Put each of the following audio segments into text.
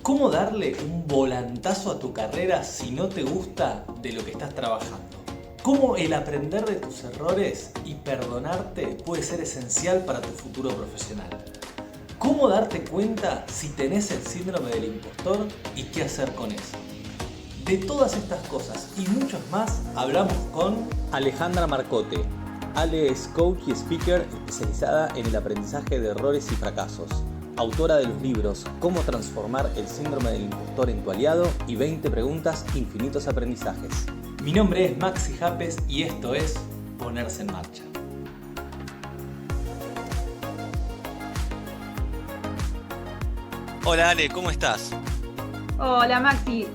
¿Cómo darle un volantazo a tu carrera si no te gusta de lo que estás trabajando? ¿Cómo el aprender de tus errores y perdonarte puede ser esencial para tu futuro profesional? ¿Cómo darte cuenta si tenés el síndrome del impostor y qué hacer con eso? De todas estas cosas y muchas más hablamos con Alejandra Marcote. Ale es coach y speaker especializada en el aprendizaje de errores y fracasos. Autora de los libros Cómo transformar el síndrome del impostor en tu aliado y 20 preguntas, infinitos aprendizajes. Mi nombre es Maxi Japes y esto es Ponerse en Marcha. Hola Ale, ¿cómo estás? Hola Maxi,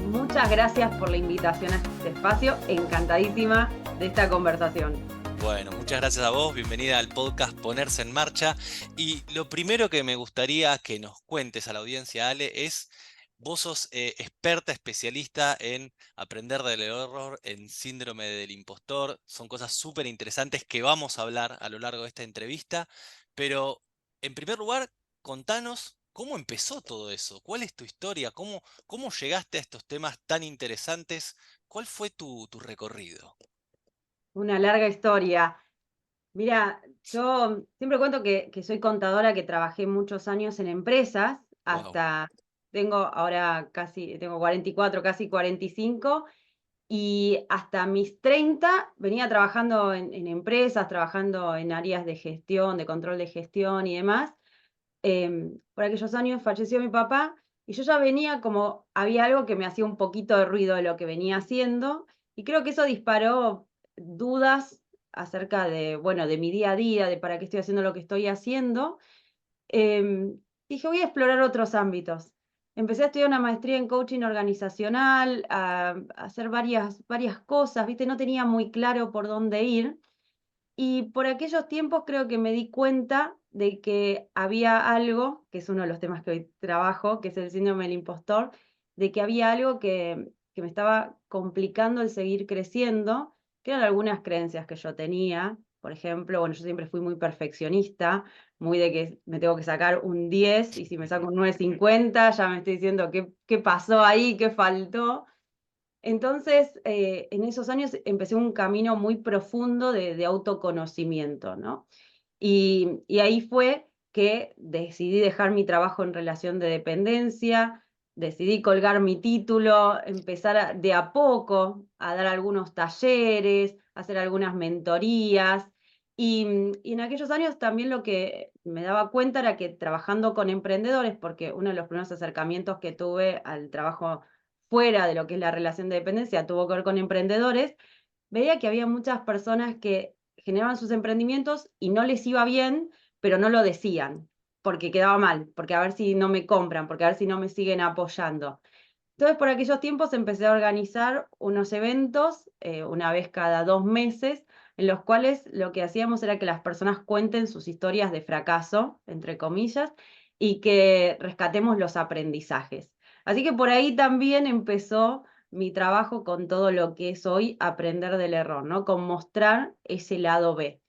muchas gracias por la invitación a este espacio, encantadísima de esta conversación. Bueno, muchas gracias a vos, bienvenida al podcast Ponerse en Marcha. Y lo primero que me gustaría que nos cuentes a la audiencia, Ale, es, vos sos experta, especialista en aprender del error, en síndrome del impostor. Son cosas súper interesantes que vamos a hablar a lo largo de esta entrevista. Pero, en primer lugar, contanos cómo empezó todo eso. ¿Cuál es tu historia? ¿Cómo llegaste a estos temas tan interesantes? ¿Cuál fue tu recorrido? Una larga historia. Mira, yo siempre cuento que soy contadora, que trabajé muchos años en empresas, Wow. tengo ahora tengo 44, casi 45, y hasta mis 30 venía trabajando en empresas, trabajando en áreas de gestión, de control de gestión y demás. Por aquellos años falleció mi papá y yo ya venía como, había algo que me hacía un poquito de ruido de lo que venía haciendo y creo que eso disparó dudas acerca de, bueno, de mi día a día, de para qué estoy haciendo lo que estoy haciendo. Dije, voy a explorar otros ámbitos. Empecé a estudiar una maestría en coaching organizacional, a hacer varias cosas, ¿viste? No tenía muy claro por dónde ir. Y por aquellos tiempos creo que me di cuenta de que había algo, que es uno de los temas que hoy trabajo, que es el síndrome del impostor, de que había algo que me estaba complicando el seguir creciendo, que eran algunas creencias que yo tenía. Por ejemplo, bueno, yo siempre fui muy perfeccionista, muy de que me tengo que sacar un 10 y si me saco un 9,50 ya me estoy diciendo qué pasó ahí, qué faltó. Entonces, en esos años empecé un camino muy profundo de autoconocimiento, ¿no? Y ahí fue que decidí dejar mi trabajo en relación de dependencia, decidí colgar mi título, empezar de a poco a dar algunos talleres, hacer algunas mentorías. Y en aquellos años también lo que me daba cuenta era que trabajando con emprendedores, porque uno de los primeros acercamientos que tuve al trabajo fuera de lo que es la relación de dependencia tuvo que ver con emprendedores, veía que había muchas personas que generaban sus emprendimientos y no les iba bien, pero no lo decían, porque quedaba mal, porque a ver si no me compran, porque a ver si no me siguen apoyando. Entonces, por aquellos tiempos empecé a organizar unos eventos, una vez cada 2 meses, en los cuales lo que hacíamos era que las personas cuenten sus historias de fracaso, entre comillas, y que rescatemos los aprendizajes. Así que por ahí también empezó mi trabajo con todo lo que es hoy aprender del error, ¿no? Con mostrar ese lado B.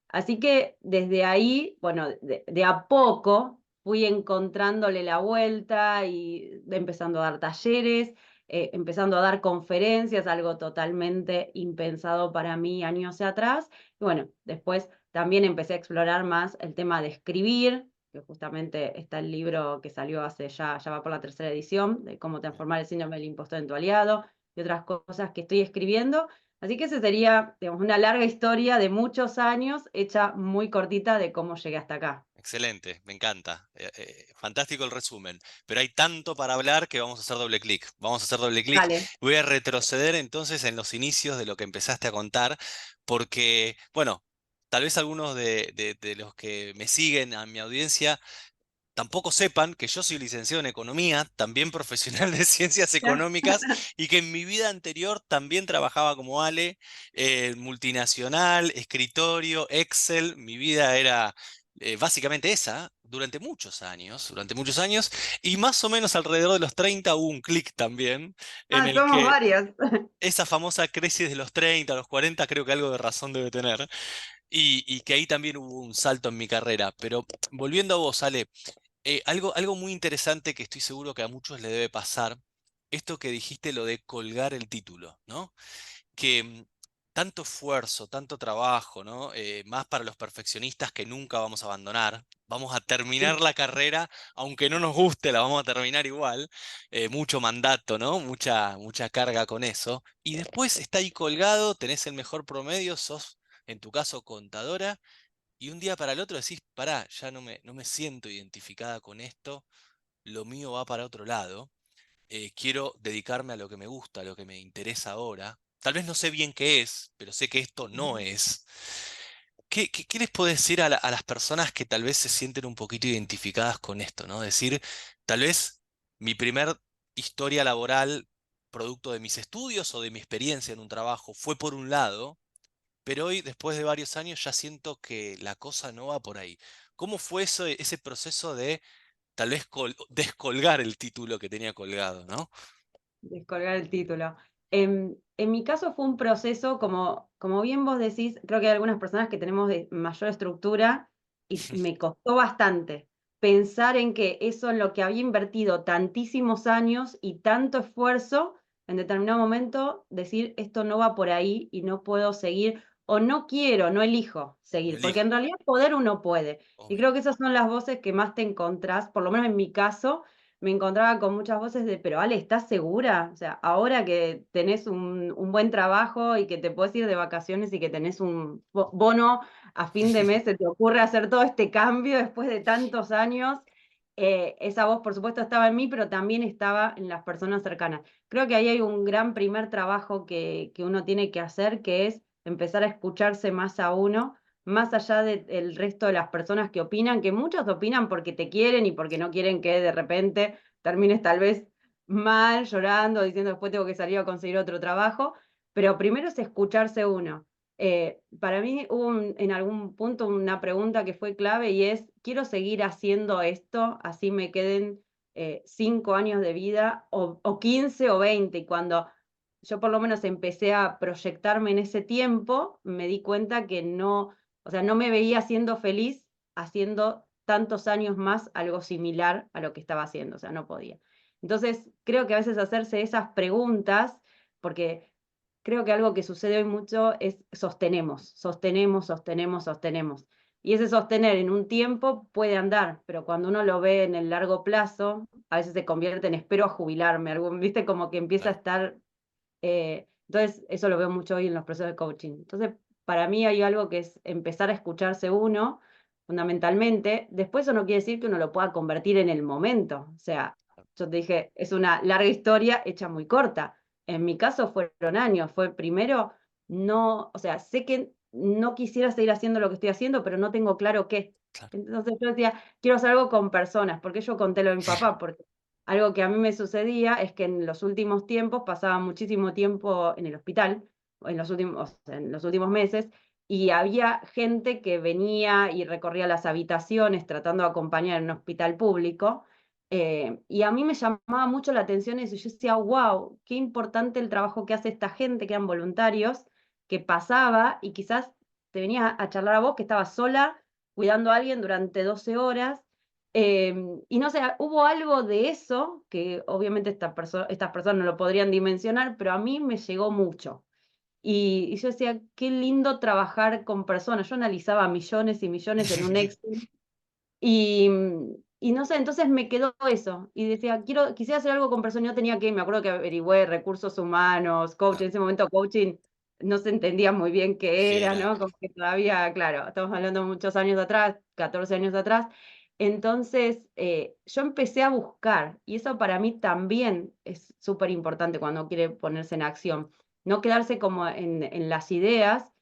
Así que desde ahí, bueno, de a poco fui encontrándole la vuelta y empezando a dar talleres, empezando a dar conferencias, algo totalmente impensado para mí años atrás. Y bueno, después también empecé a explorar más el tema de escribir, que justamente está el libro que salió ya va por la tercera edición, de cómo transformar el síndrome del impostor en tu aliado, y otras cosas que estoy escribiendo. Así que esa sería, digamos, una larga historia de muchos años, hecha muy cortita de cómo llegué hasta acá. Excelente, me encanta. Fantástico el resumen. Pero hay tanto para hablar que vamos a hacer doble clic. Vamos a hacer doble clic. Dale. Voy a retroceder entonces en los inicios de lo que empezaste a contar, porque, bueno, tal vez algunos de los que me siguen a mi audiencia tampoco sepan que yo soy licenciado en economía, también profesional de ciencias económicas, y que en mi vida anterior también trabajaba como Ale, multinacional, escritorio, Excel. Mi vida era básicamente esa durante muchos años, y más o menos alrededor de los 30 hubo un clic también en Ah, el somos que varios. esa famosa crisis de los 30 a los 40 creo que algo de razón debe tener, y que ahí también hubo un salto en mi carrera. Pero volviendo a vos, Ale. Algo muy interesante que estoy seguro que a muchos le debe pasar, esto que dijiste, lo de colgar el título, ¿no? Que tanto esfuerzo, tanto trabajo, ¿no? Más para los perfeccionistas que nunca vamos a abandonar. Vamos a Sí, terminar la carrera, aunque no nos guste, la vamos a terminar igual. Mucho mandato, ¿no? Mucha carga con eso. Y después está ahí colgado, tenés el mejor promedio, sos, en tu caso, contadora, y un día para el otro decís, pará, ya no me siento identificada con esto, lo mío va para otro lado, quiero dedicarme a lo que me gusta, a lo que me interesa ahora. Tal vez no sé bien qué es, pero sé que esto no ujú. es. ¿Qué les puedo decir a las personas que tal vez se sienten un poquito identificadas con esto, ¿no? Decir, tal vez mi primer historia laboral, producto de mis estudios o de mi experiencia en un trabajo, fue por un lado, pero hoy, después de varios años, ya siento que la cosa no va por ahí. ¿Cómo fue eso, ese proceso de tal vez descolgar el título que tenía colgado, ¿no? Descolgar el título. En mi caso fue un proceso, como bien vos decís, creo que hay algunas personas que tenemos de mayor estructura y me costó bastante pensar en que eso en lo que había invertido tantísimos años y tanto esfuerzo, en determinado momento decir esto no va por ahí y no puedo seguir o no quiero, no elijo No seguir, porque en elijo, realidad poder uno puede. Y obvio. creo que esas son las voces que más te encontrás, por lo menos en mi caso me encontraba con muchas voces de, pero Ale, ¿estás segura? O sea, ahora que tenés un buen trabajo y que te puedes ir de vacaciones y que tenés un bono a fin de mes, ¿se te ocurre hacer todo este cambio después de tantos años? Esa voz, por supuesto, estaba en mí, pero también estaba en las personas cercanas. Creo que ahí hay un gran primer trabajo que uno tiene que hacer, que es empezar a escucharse más a uno, más allá del resto de las personas que opinan, que muchos opinan porque te quieren y porque no quieren que de repente termines tal vez mal, llorando, diciendo después tengo que salir a conseguir otro trabajo, pero primero es escucharse uno. Para mí hubo en algún punto una pregunta que fue clave y es, ¿quiero seguir haciendo esto? Así me queden 5 años de vida o 15 o 20. Y cuando yo por lo menos empecé a proyectarme en ese tiempo, me di cuenta que no, o sea, no me veía siendo feliz haciendo tantos años más algo similar a lo que estaba haciendo, o sea, no podía. Entonces, creo que a veces hacerse esas preguntas, porque creo que algo que sucede hoy mucho es sostenemos, sostenemos, sostenemos, sostenemos. Y ese sostener en un tiempo puede andar, pero cuando uno lo ve en el largo plazo, a veces se convierte en espero a jubilarme, viste, como que empieza a Claro, estar entonces, eso lo veo mucho hoy en los procesos de coaching. Entonces, para mí hay algo que es empezar a escucharse uno, fundamentalmente. Después eso no quiere decir que uno lo pueda convertir en el momento. O sea, yo te dije, es una larga historia hecha muy corta. En mi caso fueron años. Fue primero, no, o sea, sé que no quisiera seguir haciendo lo que estoy haciendo, pero no tengo claro qué. claro. Entonces yo decía, quiero hacer algo con personas, porque yo conté lo de mi papá, porque algo que a mí me sucedía es que en los últimos tiempos pasaba muchísimo tiempo en el hospital, en los últimos meses, y había gente que venía y recorría las habitaciones tratando de acompañar en un hospital público, y a mí me llamaba mucho la atención eso, y yo decía, wow, qué importante el trabajo que hace esta gente, que eran voluntarios, que pasaba y quizás te venía a charlar a vos, que estabas sola cuidando a alguien durante 12 horas, y no sé, hubo algo de eso que obviamente estas personas no lo podrían dimensionar, pero a mí me llegó mucho. Y yo decía, qué lindo trabajar con personas. Yo analizaba millones y millones en un Excel y no sé, entonces me quedó eso. Y decía, quisiera hacer algo con personas. Yo tenía que, me acuerdo que averigüé recursos humanos, coaching. Claro. En ese momento coaching no se entendía muy bien qué ¿Qué era, era? ¿no? Como que todavía, claro, estamos hablando muchos años atrás, 14 años atrás. Entonces, yo empecé a buscar, y eso para mí también es súper importante cuando quiere ponerse en acción. No quedarse como en las ideas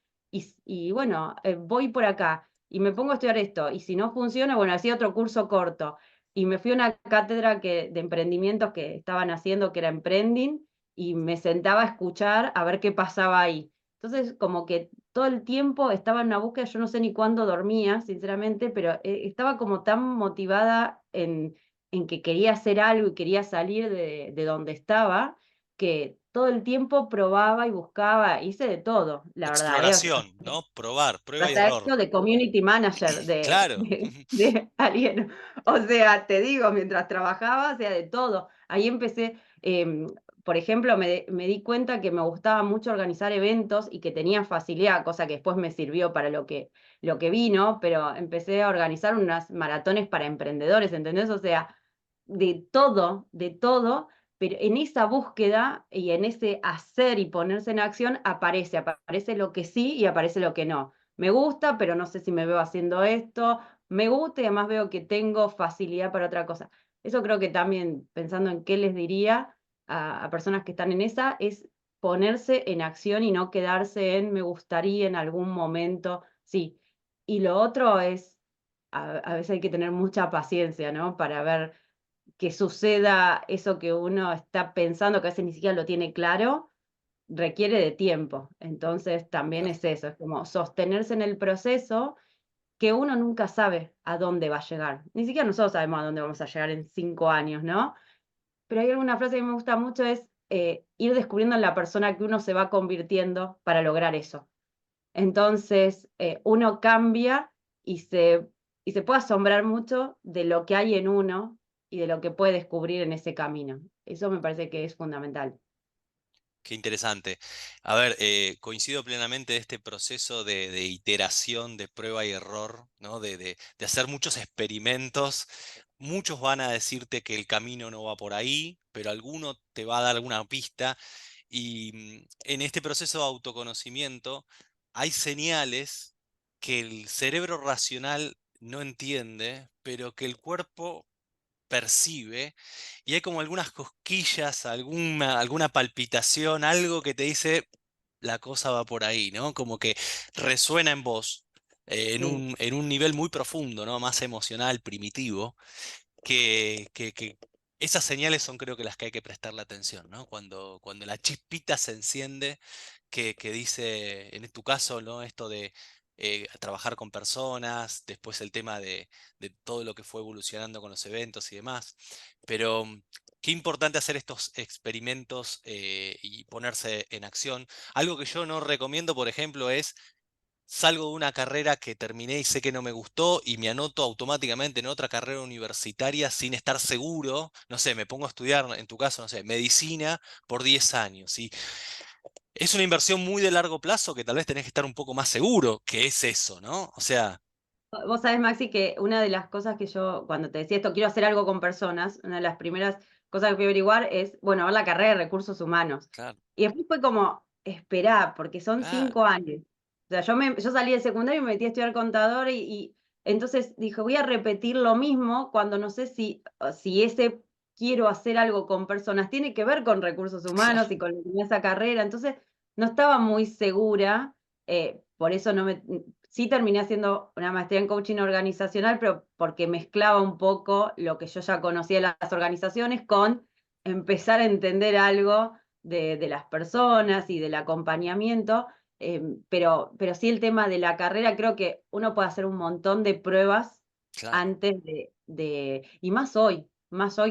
y bueno, voy por acá y me pongo a estudiar esto, y si no funciona, bueno, hacía otro curso corto, y me fui a una cátedra de emprendimientos que estaban haciendo, que era Emprending, y me sentaba a escuchar a ver qué pasaba ahí. Entonces, como que todo el tiempo estaba en una búsqueda, yo no sé ni cuándo dormía, sinceramente, pero estaba como tan motivada en que quería hacer algo y quería salir de donde estaba, que todo el tiempo probaba y buscaba, hice de todo, la verdad, ¿eh? O sea, Exploración, ¿no? Probar, prueba y hasta error. esto de community manager Claro. de alguien. O sea, te digo, mientras trabajaba, hacía de todo. Ahí empecé, por ejemplo, me di cuenta que me gustaba mucho organizar eventos y que tenía facilidad, cosa que después me sirvió para lo que vino, pero empecé a organizar unas maratones para emprendedores, ¿entendés? O sea, de todo, pero en esa búsqueda y en ese hacer y ponerse en acción aparece lo que sí y aparece lo que no. Me gusta, pero no sé si me veo haciendo esto. Me gusta y además veo que tengo facilidad para otra cosa. Eso creo que también, pensando en qué les diría a personas que están en esa, es ponerse en acción y no quedarse en me gustaría en algún momento, sí. Y lo otro es, a veces hay que tener mucha paciencia, ¿no? Para ver que suceda eso que uno está pensando, que a veces ni siquiera lo tiene claro, requiere de tiempo. Entonces también Claro. es eso, es como sostenerse en el proceso que uno nunca sabe a dónde va a llegar. Ni siquiera nosotros sabemos a dónde vamos a llegar en 5 años, ¿no? Pero hay alguna frase que me gusta mucho, es ir descubriendo en la persona que uno se va convirtiendo para lograr eso. Entonces, uno cambia y y se puede asombrar mucho de lo que hay en uno y de lo que puede descubrir en ese camino. Eso me parece que es fundamental. Qué interesante. A ver, coincido plenamente de este proceso de iteración, de prueba y error, ¿no? De hacer muchos experimentos. Muchos van a decirte que el camino no va por ahí, pero alguno te va a dar alguna pista. Y en este proceso de autoconocimiento hay señales que el cerebro racional no entiende, pero que el cuerpo percibe, y hay como algunas cosquillas, alguna palpitación, algo que te dice la cosa va por ahí, ¿no? Como que resuena en vos, Sí, en un nivel muy profundo, ¿no? Más emocional, primitivo, que esas señales son creo que las que hay que prestarle atención, ¿no? Cuando la chispita se enciende, que dice, en tu caso, ¿no? Esto de trabajar con personas, después el tema de todo lo que fue evolucionando con los eventos y demás. Pero qué importante hacer estos experimentos y ponerse en acción. Algo que yo no recomiendo, por ejemplo, es salgo de una carrera que terminé y sé que no me gustó y me anoto automáticamente en otra carrera universitaria sin estar seguro. No sé, me pongo a estudiar, en tu caso, no sé, medicina por 10 años. Y es una inversión muy de largo plazo que tal vez tenés que estar un poco más seguro que es eso, ¿no? O sea, vos sabés, Maxi, que una de las cosas que yo, cuando te decía esto, quiero hacer algo con personas, una de las primeras cosas que fui a averiguar es, bueno, ver la carrera de recursos humanos. claro, Y después fue como, esperá, porque son claro, 5 años. O sea, yo salí del secundario y me metí a estudiar contador y entonces dije, voy a repetir lo mismo cuando no sé si ese quiero hacer algo con personas tiene que ver con recursos humanos claro, y con esa carrera. Entonces, no estaba muy segura, por eso no me, sí terminé haciendo una maestría en coaching organizacional, pero porque mezclaba un poco lo que yo ya conocía de las organizaciones con empezar a entender algo de las personas y del acompañamiento. Pero sí el tema de la carrera, creo que uno puede hacer un montón de pruebas claro, antes y más hoy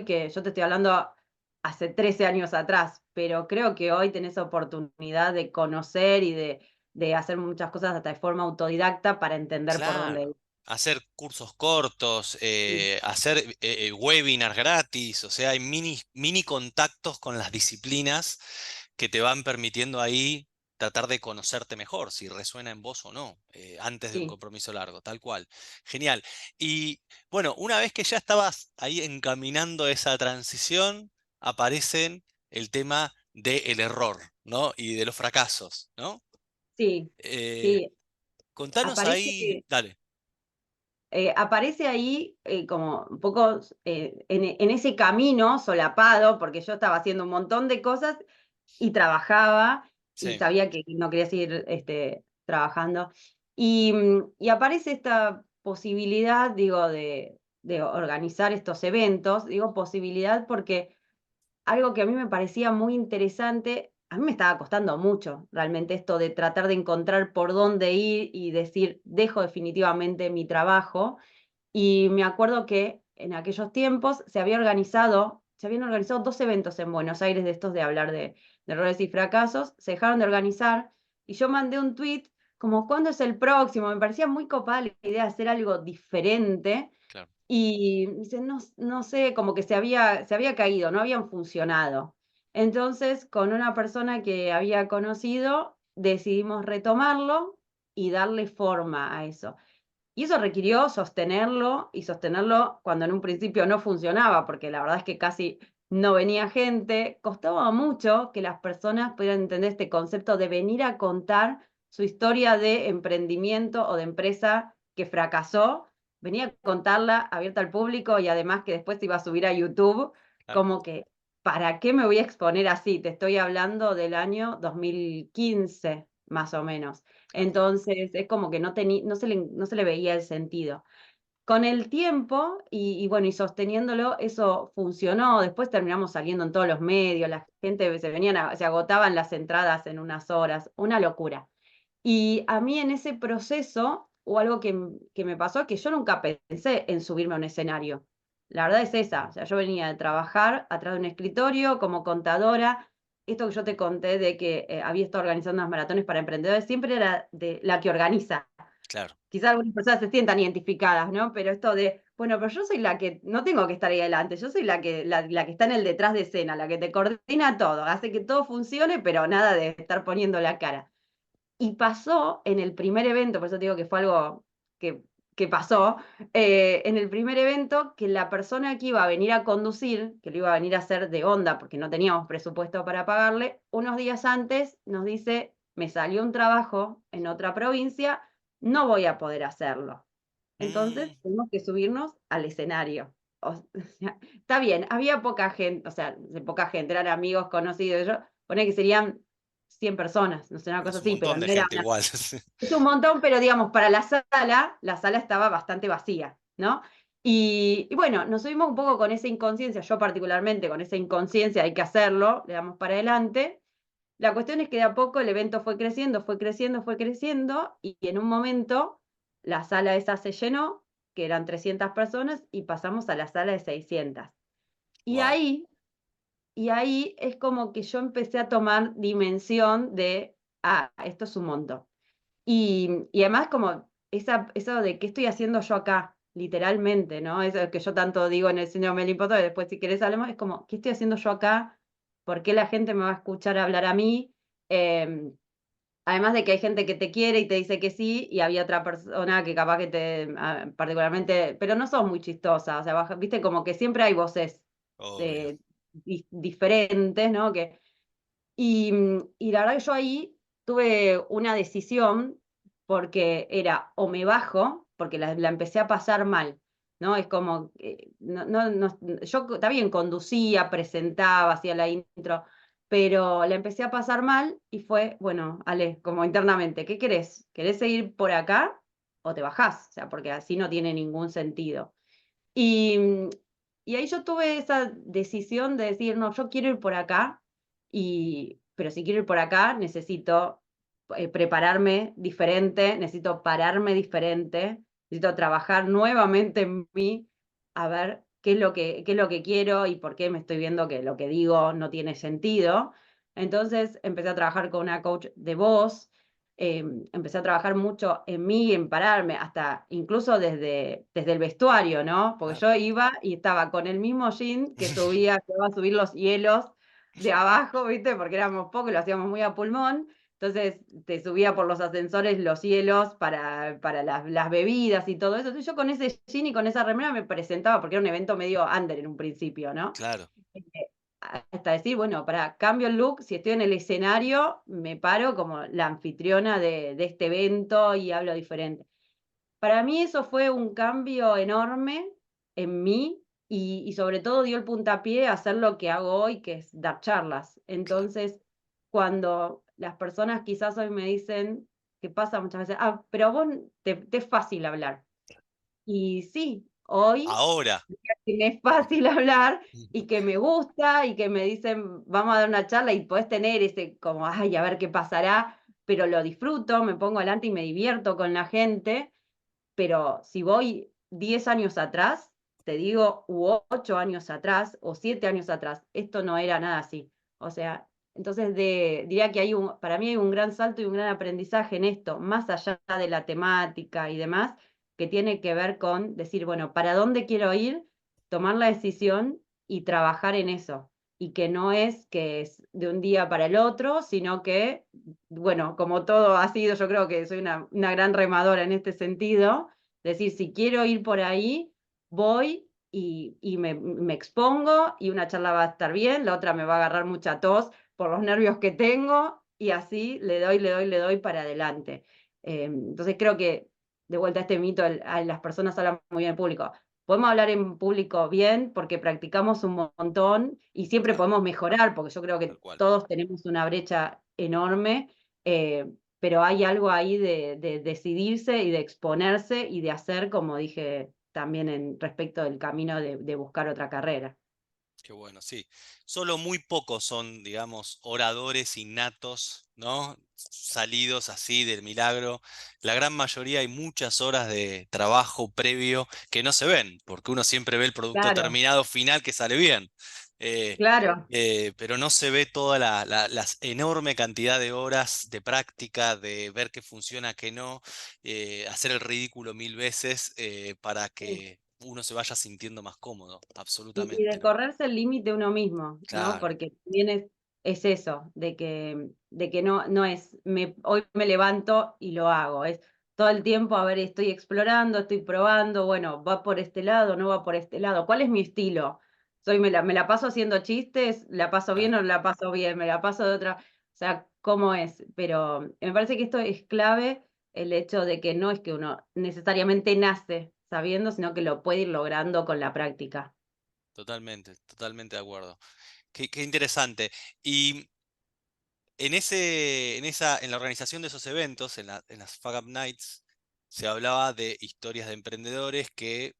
que yo te estoy hablando hace 13 años atrás, pero creo que hoy tenés oportunidad de conocer y de hacer muchas cosas hasta de forma autodidacta para entender por dónde claro. ir. Hacer cursos cortos, Sí, hacer webinars gratis, o sea, hay mini contactos con las disciplinas que te van permitiendo ahí tratar de conocerte mejor, si resuena en vos o no, antes de un sí. compromiso largo, tal cual. Genial. Y bueno, una vez que ya estabas ahí encaminando esa transición, aparecen el tema del error, ¿no? Y de los fracasos, ¿no? Sí, Eh, sí, contanos ahí, aparece, dale. aparece ahí como un poco en ese camino solapado, porque yo estaba haciendo un montón de cosas y trabajaba y Sí, sabía que no quería seguir trabajando. Y aparece esta posibilidad, digo, de organizar estos eventos, digo posibilidad porque algo que a mí me parecía muy interesante, a mí me estaba costando mucho realmente esto de tratar de encontrar por dónde ir y decir, dejo definitivamente mi trabajo. Y me acuerdo que en aquellos tiempos se había organizado se habían organizado 2 eventos en Buenos Aires de estos de hablar de errores y fracasos, se dejaron de organizar, y yo mandé un tweet como, ¿cuándo es el próximo? Me parecía muy copada la idea de hacer algo diferente, Claro. y dice, no sé, como que se había caído, no habían funcionado. Entonces, con una persona que había conocido, decidimos retomarlo y darle forma a eso. Y eso requirió sostenerlo, y sostenerlo cuando en un principio no funcionaba, porque la verdad es que casi no venía gente. Costaba mucho que las personas pudieran entender este concepto de venir a contar su historia de emprendimiento o de empresa que fracasó, venía a contarla abierta al público, y además que después se iba a subir a YouTube, Claro. como que, ¿para qué me voy a exponer así? Te estoy hablando del año 2015, más o menos. Claro. Entonces, es como que no se le veía el sentido. Con el tiempo, bueno, y sosteniéndolo, eso funcionó. Después terminamos saliendo en todos los medios, la gente se agotaban las entradas en unas horas, una locura. Y a mí en ese proceso hubo algo que me pasó, que yo nunca pensé en subirme a un escenario. La verdad es esa, o sea, yo venía de trabajar atrás de un escritorio como contadora. Esto que yo te conté de que había estado organizando unas maratones para emprendedores, siempre era de la que organiza. Claro. Quizás algunas personas se sientan identificadas, ¿no? Pero esto de, bueno, pero yo soy la que, no tengo que estar ahí adelante, yo soy la que está en el detrás de escena, la que te coordina todo, hace que todo funcione, pero nada de estar poniendo la cara. Y pasó en el primer evento, por eso te digo que fue algo que pasó, en el primer evento, que la persona que iba a venir a conducir, que lo iba a venir a hacer de onda porque no teníamos presupuesto para pagarle, unos días antes nos dice, me salió un trabajo en otra provincia, no voy a poder hacerlo. Entonces Mm, tuvimos que subirnos al escenario. O sea, está bien, había poca gente, o sea, poca gente, eran amigos, conocidos, yo, pone que serían 100 personas, no sé, una pero cosa es un así, pero montón de no era gente una, igual. es un montón, pero digamos, para la sala estaba bastante vacía, ¿no? Y bueno, nos subimos un poco con esa inconsciencia, yo particularmente con esa inconsciencia, hay que hacerlo, le damos para adelante. La cuestión es que de a poco el evento fue creciendo, fue creciendo, fue creciendo, y en un momento la sala esa se llenó, que eran 300 personas, y pasamos a la sala de 600. Y Wow. ahí, y ahí es como que yo empecé a tomar dimensión de, esto es un montón. Y además como eso de qué estoy haciendo yo acá, literalmente, ¿no? Eso que yo tanto digo en el síndrome del impostor, después si querés hablemos, es como, ¿qué estoy haciendo yo acá? ¿Por qué la gente me va a escuchar hablar a mí? Eh, Además de que hay gente que te quiere y te dice que sí, y había otra persona que capaz que particularmente, pero no sos muy chistosa, o sea, viste como que siempre hay voces Obvio. eh, diferentes, ¿no? Y la verdad que yo ahí tuve una decisión, porque era o me bajo, porque la empecé a pasar mal, ¿no? Es como, yo está bien, conducía, presentaba, hacía la intro, pero la empecé a pasar mal y fue, bueno, Ale, como internamente, ¿qué querés? ¿Querés seguir por acá o te bajás? O sea, porque así no tiene ningún sentido. Y, y ahí yo tuve esa decisión de decir, no, yo quiero ir por acá, pero si quiero ir por acá necesito prepararme diferente, necesito pararme diferente, necesito trabajar nuevamente en mí, a ver qué es lo que quiero y por qué me estoy viendo que lo que digo no tiene sentido. Entonces empecé a trabajar con una coach de voz. Empecé a trabajar mucho en mí, en pararme, hasta incluso desde el vestuario, ¿no? Porque Claro. yo iba y estaba con el mismo jean que que iba a subir los hielos de abajo, ¿viste? Porque éramos pocos y lo hacíamos muy a pulmón. Entonces te subía por los ascensores los hielos para las bebidas y todo eso. Entonces yo con ese jean y con esa remera me presentaba, porque era un evento medio under en un principio, ¿no? Claro. Eh, Hasta decir, bueno, para cambio el look, si estoy en el escenario, me paro como la anfitriona de este evento y hablo diferente. Para mí eso fue un cambio enorme en mí, y sobre todo dio el puntapié a hacer lo que hago hoy, que es dar charlas. Claro. Entonces, cuando las personas quizás hoy me dicen, que pasa muchas veces, pero a vos te es fácil hablar. Y sí, hoy Ahora. que me es fácil hablar y que me gusta y que me dicen, vamos a dar una charla, y podés tener ese como, ay, a ver qué pasará, pero lo disfruto, me pongo adelante y me divierto con la gente. Pero si voy 10 años atrás, te digo, u 8 años atrás o 7 años atrás, esto no era nada así. O sea, entonces diría que para mí hay un gran salto y un gran aprendizaje en esto, más allá de la temática y demás, que tiene que ver con decir, bueno, ¿para dónde quiero ir? Tomar la decisión y trabajar en eso. Y que no es que es de un día para el otro, sino que, bueno, como todo ha sido, yo creo que soy una gran remadora en este sentido, decir, si quiero ir por ahí, voy y me expongo y una charla va a estar bien, la otra me va a agarrar mucha tos por los nervios que tengo y así le doy para adelante. Entonces creo que, de vuelta a este mito, las personas hablan muy bien en público. Podemos hablar en público bien porque practicamos un montón y siempre Claro, podemos mejorar, porque yo creo tal que cual. todos tenemos una brecha enorme, pero hay algo ahí de decidirse y de exponerse y de hacer, como dije también respecto del camino de buscar otra carrera. Qué bueno, sí. Solo muy pocos son, digamos, oradores innatos, ¿no? Salidos así del milagro. La gran mayoría hay muchas horas de trabajo previo que no se ven, porque uno siempre ve el producto Claro, terminado final que sale bien. Eh, claro. pero no se ve toda la enorme cantidad de horas de práctica, de ver qué funciona, qué no, hacer el ridículo 1000 veces para Sí. que uno se vaya sintiendo más cómodo, Y de absolutamente. correrse el límite uno mismo, ¿no? Claro, Porque también es eso, de que no es, hoy me levanto y lo hago, es todo el tiempo, a ver, estoy explorando, estoy probando, bueno, va por este lado, no va por este lado, ¿cuál es mi estilo? Me la paso haciendo chistes, la paso bien claro, o no la paso bien, me la paso de otra, o sea, ¿cómo es? Pero me parece que esto es clave, el hecho de que no es que uno necesariamente nace sabiendo, sino que lo puede ir logrando con la práctica. totalmente, totalmente de acuerdo. Qué interesante. Y en la organización de esos eventos, en las Fuck Up Nights, se hablaba de historias de emprendedores que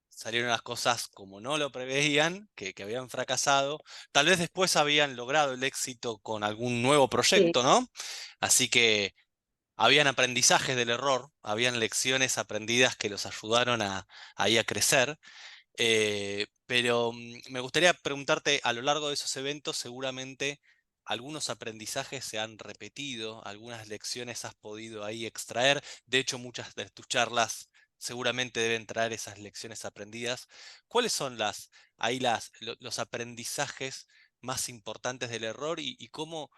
salieron las cosas como no lo preveían, que habían fracasado. Tal vez después habían logrado el éxito con algún nuevo Sí. proyecto, ¿no? Así que habían aprendizajes del error, habían lecciones aprendidas que los ayudaron ahí a crecer. Pero me gustaría preguntarte, a lo largo de esos eventos, seguramente algunos aprendizajes se han repetido, algunas lecciones has podido ahí extraer. De hecho, muchas de tus charlas seguramente deben traer esas lecciones aprendidas. ¿Cuáles son los aprendizajes más importantes del error y cómo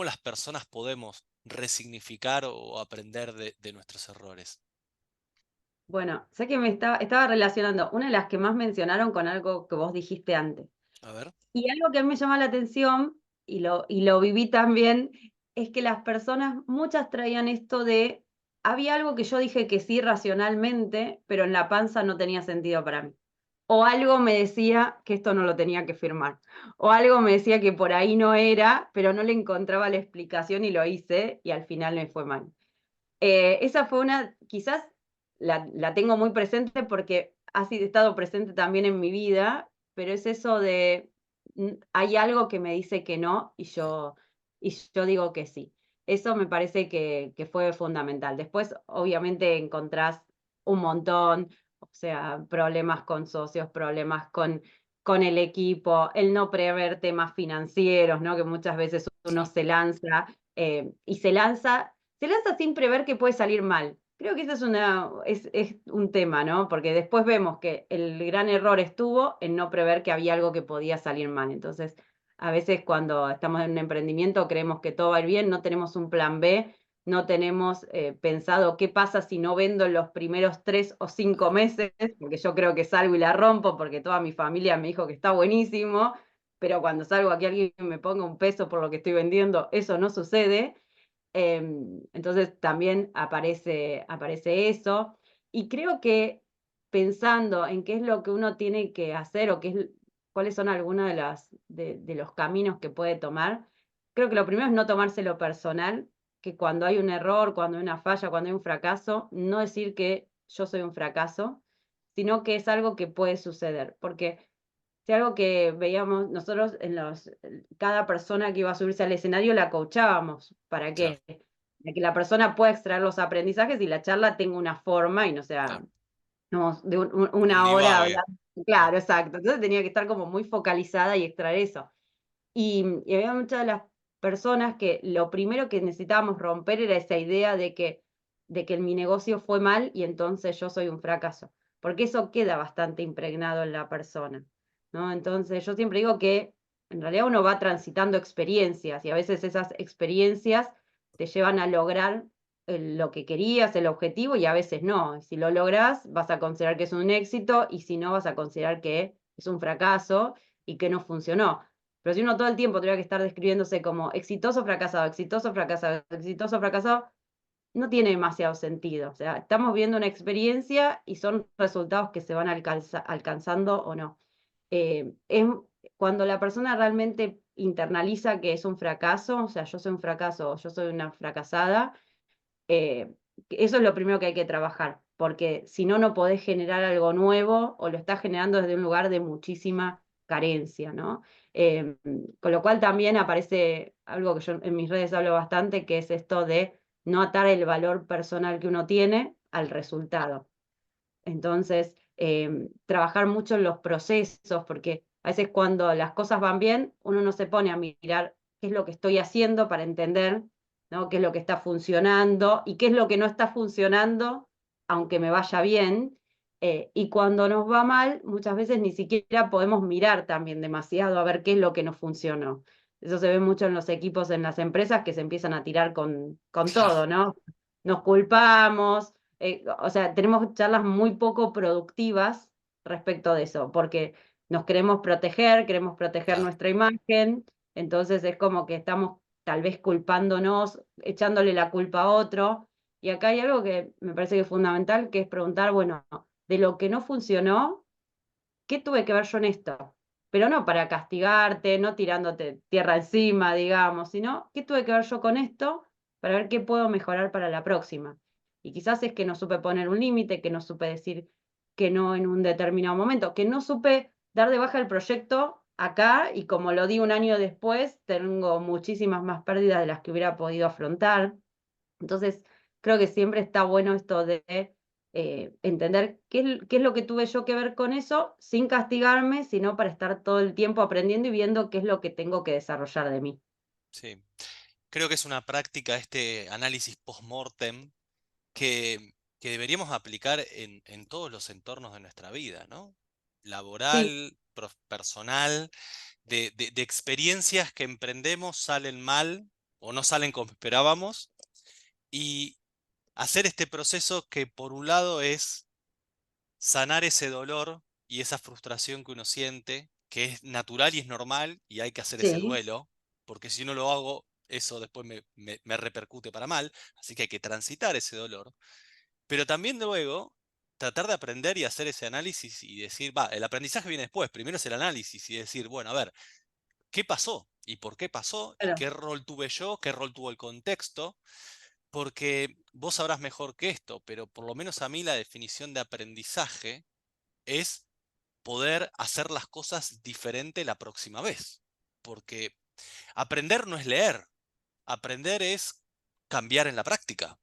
las personas podemos resignificar o aprender de nuestros errores? Bueno, sé que estaba relacionando una de las que más mencionaron con algo que vos dijiste antes. A ver, Y algo que a mí me llama la atención, y lo viví también, es que las personas, muchas traían esto de, había algo que yo dije que sí racionalmente, pero en la panza no tenía sentido para mí. O algo me decía que esto no lo tenía que firmar. O algo me decía que por ahí no era, pero no le encontraba la explicación y lo hice y al final me fue mal. Esa fue quizás la tengo muy presente porque ha estado presente también en mi vida, pero es eso de, hay algo que me dice que no y yo digo que sí. Eso me parece que fue fundamental. Después, obviamente, encontrás un montón, o sea, problemas con socios, problemas con el equipo, el no prever temas financieros, ¿no? Que muchas veces uno sí, se lanza y se lanza sin prever que puede salir mal. Creo que ese es un tema, ¿no? Porque después vemos que el gran error estuvo en no prever que había algo que podía salir mal. Entonces, a veces cuando estamos en un emprendimiento creemos que todo va a ir bien, no tenemos un plan B, no tenemos pensado qué pasa si no vendo en los primeros 3 o 5 meses, porque yo creo que salgo y la rompo, porque toda mi familia me dijo que está buenísimo, pero cuando salgo aquí alguien me ponga un peso por lo que estoy vendiendo, eso no sucede. Entonces también aparece eso. Y creo que pensando en qué es lo que uno tiene que hacer o cuáles son algunos de los caminos que puede tomar, creo que lo primero es no tomárselo personal, que cuando hay un error, cuando hay una falla, cuando hay un fracaso, no decir que yo soy un fracaso, sino que es algo que puede suceder. Porque si algo que veíamos nosotros cada persona que iba a subirse al escenario la coachábamos. ¿Para claro, qué? Para que la persona pueda extraer los aprendizajes y la charla tenga una forma y no sea claro. no, de un una hora divague. hablando. Ah, Claro, exacto. Entonces tenía que estar como muy focalizada y extraer eso. Y había muchas de las personas que lo primero que necesitábamos romper era esa idea de que mi negocio fue mal y entonces yo soy un fracaso, porque eso queda bastante impregnado en la persona, ¿no? Entonces yo siempre digo que en realidad uno va transitando experiencias y a veces esas experiencias te llevan a lograr lo que querías, el objetivo, y a veces no. Si lo logras, vas a considerar que es un éxito y si no, vas a considerar que es un fracaso y que no funcionó. Pero si uno todo el tiempo tuviera que estar describiéndose como exitoso, fracasado, exitoso, fracasado, no tiene demasiado sentido. O sea, estamos viendo una experiencia y son resultados que se van alcanzando o no. Es cuando la persona realmente internaliza que es un fracaso, o sea, yo soy un fracaso o yo soy una fracasada, eh, eso es lo primero que hay que trabajar, porque si no, no podés generar algo nuevo o lo estás generando desde un lugar de muchísima carencia, ¿no? Eh, con lo cual también aparece algo que yo en mis redes hablo bastante, que es esto de no atar el valor personal que uno tiene al resultado. Entonces, trabajar mucho en los procesos, porque a veces cuando las cosas van bien, uno no se pone a mirar qué es lo que estoy haciendo para entender, ¿no? Qué es lo que está funcionando y qué es lo que no está funcionando, aunque me vaya bien. Y cuando nos va mal, muchas veces ni siquiera podemos mirar también demasiado a ver qué es lo que no funcionó. Eso se ve mucho en los equipos, en las empresas, que se empiezan a tirar con claro, todo, ¿no? Nos culpamos, o sea, tenemos charlas muy poco productivas respecto de eso, porque nos queremos proteger claro. nuestra imagen, entonces es como que estamos tal vez culpándonos, echándole la culpa a otro, y acá hay algo que me parece que es fundamental, que es preguntar, bueno, de lo que no funcionó, ¿qué tuve que ver yo en esto? Pero no para castigarte, no tirándote tierra encima, digamos, sino ¿qué tuve que ver yo con esto para ver qué puedo mejorar para la próxima? Y quizás es que no supe poner un límite, que no supe decir que no en un determinado momento, que no supe dar de baja el proyecto acá y como lo di un año después, tengo muchísimas más pérdidas de las que hubiera podido afrontar. Entonces, creo que siempre está bueno esto de entender qué es lo que tuve yo que ver con eso, sin castigarme, sino para estar todo el tiempo aprendiendo y viendo qué es lo que tengo que desarrollar de mí. Sí. Creo que es una práctica este análisis post-mortem que deberíamos aplicar en todos los entornos de nuestra vida, ¿no? Sí, Laboral, personal, de experiencias que emprendemos, salen mal o no salen como esperábamos, y hacer este proceso que por un lado es sanar ese dolor y esa frustración que uno siente, que es natural y es normal, y hay que hacer ese sí, duelo, porque si no lo hago, eso después me repercute para mal, así que hay que transitar ese dolor. Pero también luego tratar de aprender y hacer ese análisis y decir, va, el aprendizaje viene después, primero es el análisis y decir, bueno, a ver, ¿qué pasó? ¿Y por qué pasó? ¿Y claro, qué rol tuve yo? ¿Qué rol tuvo el contexto? Porque vos sabrás mejor que esto, pero por lo menos a mí la definición de aprendizaje es poder hacer las cosas diferente la próxima vez. Porque aprender no es leer, aprender es cambiar en la práctica,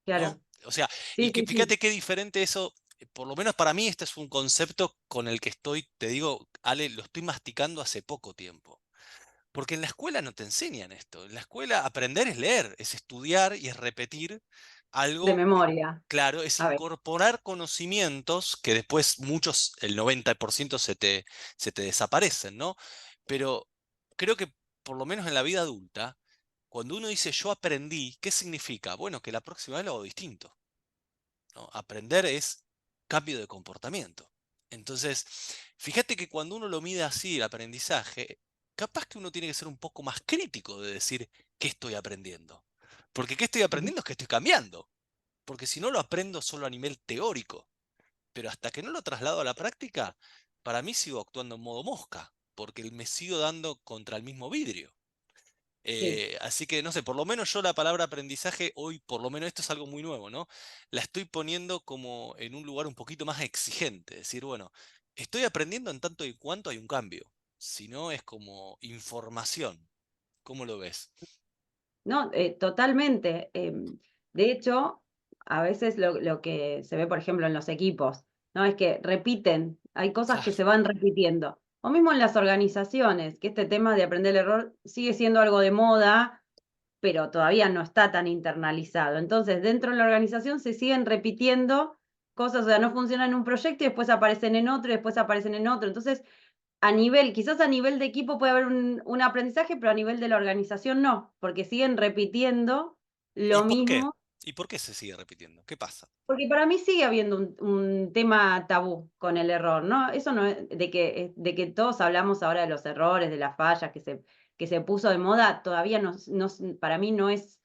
claro. ¿no? O sea, y Sí, que sí, sí, fíjate qué diferente eso, por lo menos para mí este es un concepto con el que estoy, te digo, Ale, lo estoy masticando hace poco tiempo. Porque en la escuela no te enseñan esto. En la escuela aprender es leer, es estudiar y es repetir de algo. memoria. Claro, es A ver, incorporar conocimientos que después muchos, el 90% se te desaparecen, ¿no? Pero creo que por lo menos en la vida adulta, cuando uno dice yo aprendí, ¿qué significa? Bueno, que la próxima vez lo hago distinto, ¿no? Aprender es cambio de comportamiento. Entonces, fíjate que cuando uno lo mide así, el aprendizaje, capaz que uno tiene que ser un poco más crítico de decir qué estoy aprendiendo. Porque qué estoy ujú, aprendiendo es que estoy cambiando. Porque si no lo aprendo solo a nivel teórico, pero hasta que no lo traslado a la práctica, para mí sigo actuando en modo mosca, porque me sigo dando contra el mismo vidrio. sí. Así que, no sé, por lo menos yo la palabra aprendizaje, hoy, por lo menos esto es algo muy nuevo, ¿no? La estoy poniendo como en un lugar un poquito más exigente, decir, bueno, estoy aprendiendo en tanto y cuanto hay un cambio, si no es como información. ¿Cómo lo ves? No, totalmente. De hecho, a veces lo que se ve, por ejemplo, en los equipos, ¿no? Es que repiten, hay cosas que Claro. se van repitiendo. O mismo en las organizaciones, que este tema de aprender el error sigue siendo algo de moda, pero todavía no está tan internalizado. Entonces, dentro de la organización se siguen repitiendo cosas, o sea, no funcionan en un proyecto y después aparecen en otro y después aparecen en otro. Entonces, quizás a nivel de equipo puede haber un aprendizaje, pero a nivel de la organización no, porque siguen repitiendo ¿Y lo por qué? mismo, ¿Y por qué se sigue repitiendo? ¿Qué pasa? porque para mí sigue habiendo un tema tabú con el error, ¿no? Eso no es de que todos hablamos ahora de los errores, de las fallas que se puso de moda, todavía para mí no es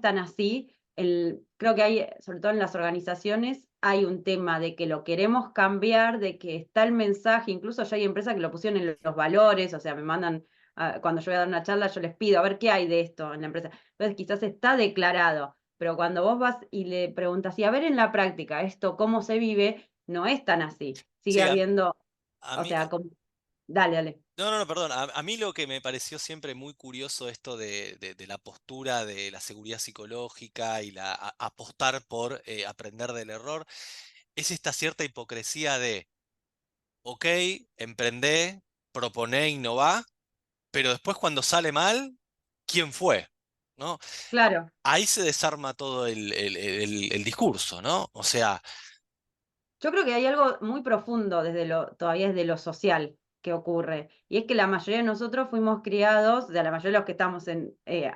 tan así. Creo que hay, sobre todo en las organizaciones, hay un tema de que lo queremos cambiar, de que está el mensaje, incluso ya hay empresas que lo pusieron en los valores, o sea, me mandan, cuando yo voy a dar una charla, yo les pido a ver qué hay de esto en la empresa. Entonces quizás está declarado, pero cuando vos vas y le preguntas, y a ver en la práctica esto cómo se vive, no es tan así. Sigue Sí, habiendo, a o mí, sea, dale, dale. no, no, no, perdón. A mí lo que me pareció siempre muy curioso esto de la postura de la seguridad psicológica y apostar por aprender del error, es esta cierta hipocresía de, ok, emprendé, proponé, innová, pero después cuando sale mal, ¿quién fue? ¿No? Claro. Ahí se desarma todo el discurso, ¿no? O sea, Yo creo que hay algo muy profundo todavía desde lo social que ocurre. Y es que la mayoría de nosotros fuimos criados, de la mayoría de los que estamos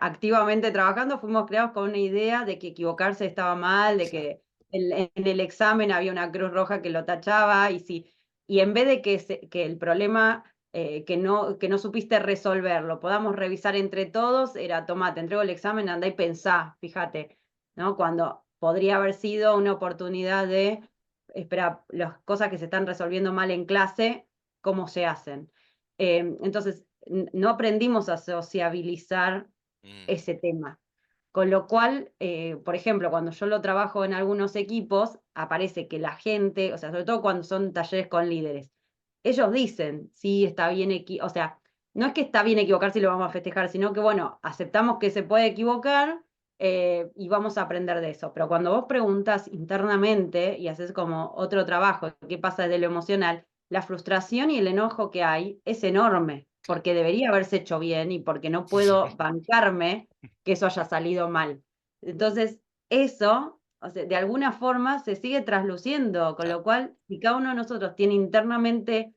activamente trabajando, fuimos criados con una idea de que equivocarse estaba mal, de claro, que en el examen había una cruz roja que lo tachaba, y en vez de que el problema que no supiste resolver, lo podamos revisar entre todos, era, toma, te entrego el examen, andá y pensá, fíjate, ¿no? Cuando podría haber sido una oportunidad de espera, las cosas que se están resolviendo mal en clase, ¿cómo se hacen? Entonces, no aprendimos a sociabilizar mm, ese tema. Con lo cual, por ejemplo, cuando yo lo trabajo en algunos equipos, aparece que la gente, o sea, sobre todo cuando son talleres con líderes, ellos dicen, sí, está bien, o sea, no es que está bien equivocarse y lo vamos a festejar, sino que, bueno, aceptamos que se puede equivocar y vamos a aprender de eso. Pero cuando vos preguntas internamente y haces como otro trabajo, qué pasa desde lo emocional, la frustración y el enojo que hay es enorme, claro. porque debería haberse hecho bien y porque no puedo bancarme que eso haya salido mal. Entonces, eso, o sea, de alguna forma se sigue trasluciendo, con Claro, lo cual, si cada uno de nosotros tiene internamente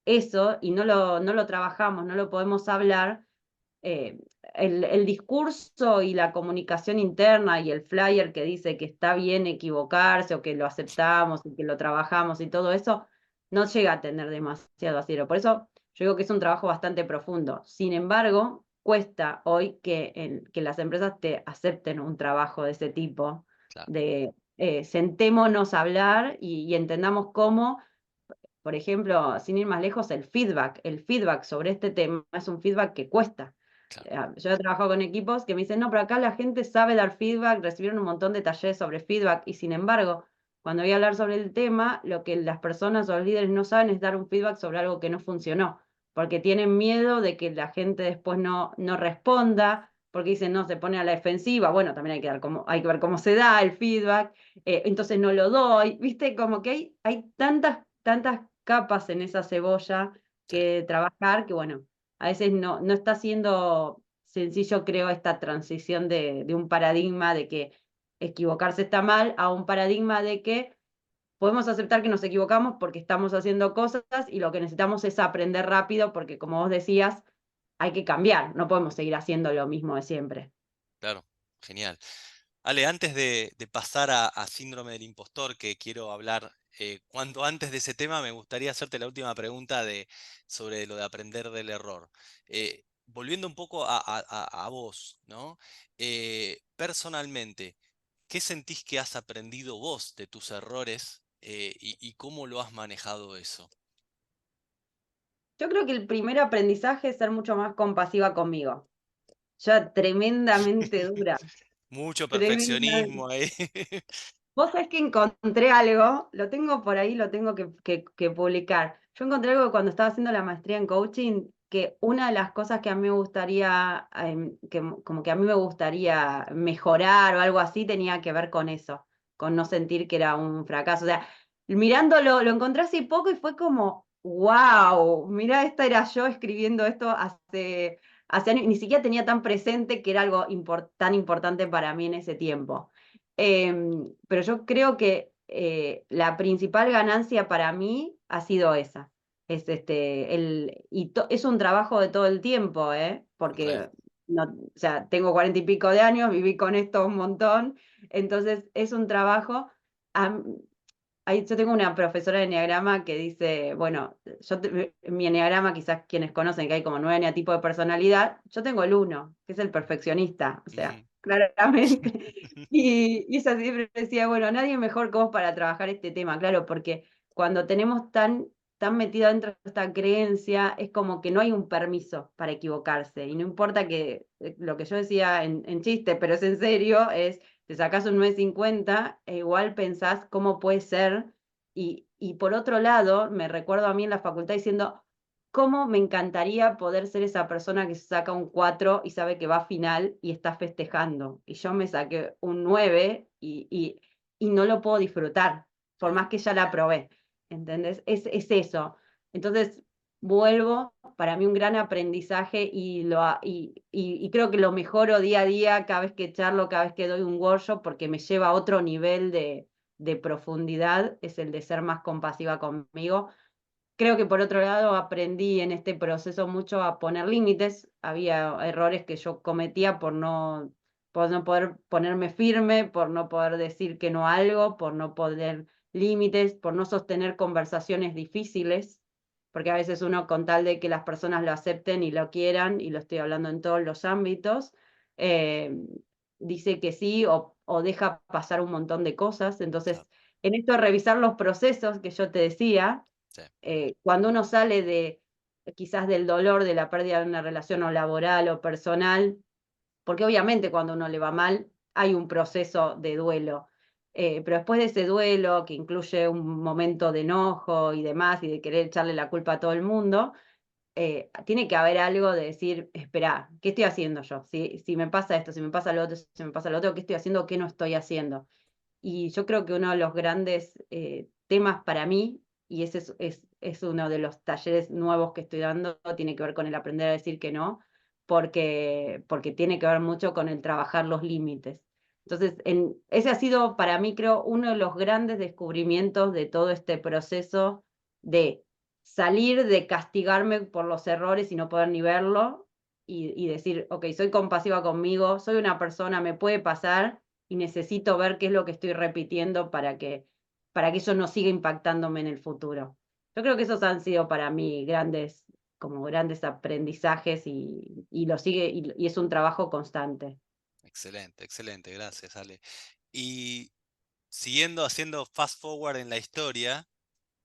eso y no lo trabajamos, no lo podemos hablar, eh, el discurso y la comunicación interna y el flyer que dice que está bien equivocarse o que lo aceptamos y que lo trabajamos y todo eso, no llega a tener demasiado asidero. Por eso yo digo que es un trabajo bastante profundo. Sin embargo, cuesta hoy que las empresas te acepten un trabajo de ese tipo, claro, de sentémonos a hablar y entendamos cómo, por ejemplo, sin ir más lejos, el feedback sobre este tema es un feedback que cuesta. claro. Yo he trabajado con equipos que me dicen, no, pero acá la gente sabe dar feedback, recibieron un montón de talleres sobre feedback, y sin embargo, cuando voy a hablar sobre el tema, lo que las personas o los líderes no saben es dar un feedback sobre algo que no funcionó, porque tienen miedo de que la gente después no responda, porque dicen, no, se pone a la defensiva. Bueno, también hay que ver cómo se da el feedback, entonces no lo doy, ¿viste? Como que hay tantas capas en esa cebolla Sí, que trabajar, que bueno, a veces no está siendo sencillo, creo, esta transición de un paradigma de que equivocarse está mal a un paradigma de que podemos aceptar que nos equivocamos porque estamos haciendo cosas y lo que necesitamos es aprender rápido porque, como vos decías, hay que cambiar, no podemos seguir haciendo lo mismo de siempre. claro, genial. Ale, antes de pasar a síndrome del impostor, que quiero hablar cuanto antes de ese tema, me gustaría hacerte la última pregunta sobre lo de aprender del error. Volviendo un poco a vos, ¿no? Personalmente, ¿qué sentís que has aprendido vos de tus errores y cómo lo has manejado eso? Yo creo que el primer aprendizaje es ser mucho más compasiva conmigo. Yo tremendamente dura, Mucho tremendamente. perfeccionismo ahí. Vos sabés que encontré algo, lo tengo por ahí, lo tengo que publicar. Yo encontré algo cuando estaba haciendo la maestría en coaching, que una de las cosas que a mí me gustaría, como que a mí me gustaría mejorar o algo así, tenía que ver con eso. con no sentir que era un fracaso. O sea, mirándolo, lo encontré hace poco y fue como, wow, mirá, esta era yo escribiendo esto hace años, y ni siquiera tenía tan presente que era algo tan importante para mí en ese tiempo. Pero yo creo que la principal ganancia para mí ha sido esa. Es un trabajo de todo el tiempo, Re. porque no, o sea, tengo 40 y pico de años, viví con esto un montón, entonces es un trabajo. a- Yo tengo una profesora de enneagrama que dice, bueno, mi enneagrama, quizás quienes conocen que hay como 9 eneatipos de personalidad, yo tengo el 1, que es el perfeccionista, o sea, Ujú. claramente. Y ella siempre decía, bueno, nadie mejor que vos para trabajar este tema, claro, porque cuando tenemos tan metido dentro de esta creencia, es como que no hay un permiso para equivocarse, y no importa que lo que yo decía en chiste, pero es en serio, es te sacás un 9,50, e igual pensás cómo puede ser. Y por otro lado, me recuerdo a mí en la facultad diciendo, cómo me encantaría poder ser esa persona que se saca un 4 y sabe que va a final y está festejando. Y yo me saqué un 9 y no lo puedo disfrutar, por Claro. más que ya la probé. ¿Entendés? Es eso. Entonces, vuelvo, para mí un gran aprendizaje y creo que lo mejoro día a día cada vez que charlo, cada vez que doy un workshop, porque me lleva a otro nivel de profundidad, es el de ser más compasiva conmigo. Creo que por otro lado aprendí en este proceso mucho a poner límites. Había errores que yo cometía por no poder ponerme firme, por no poder decir que no a algo, por no poner límites, por no sostener conversaciones difíciles, porque a veces uno con tal de que las personas lo acepten y lo quieran, y lo estoy hablando en todos los ámbitos, eh, dice que sí o deja pasar un montón de cosas. Entonces, Claro. en esto de revisar los procesos que yo te decía, Sí. cuando uno sale quizás del dolor de la pérdida de una relación o laboral o personal, porque obviamente cuando uno le va mal hay un proceso de duelo, pero después de ese duelo que incluye un momento de enojo y demás y de querer echarle la culpa a todo el mundo, tiene que haber algo de decir, espera, ¿qué estoy haciendo yo? Si me pasa esto, si me pasa lo otro, si me pasa lo otro, ¿qué estoy haciendo? ¿Qué no estoy haciendo? Y yo creo que uno de los grandes temas para mí, y ese es uno de los talleres nuevos que estoy dando, tiene que ver con el aprender a decir que no, porque tiene que ver mucho con el trabajar los límites. Entonces, ese ha sido para mí, creo, uno de los grandes descubrimientos de todo este proceso de salir de castigarme por los errores y no poder ni verlo, y decir, ok, soy compasiva conmigo, soy una persona, me puede pasar, y necesito ver qué es lo que estoy repitiendo para que eso no siga impactándome en el futuro. Yo creo que esos han sido para mí como grandes aprendizajes y lo sigue, y es un trabajo constante. Excelente, excelente, gracias, Ale. Y siguiendo haciendo fast forward en la historia,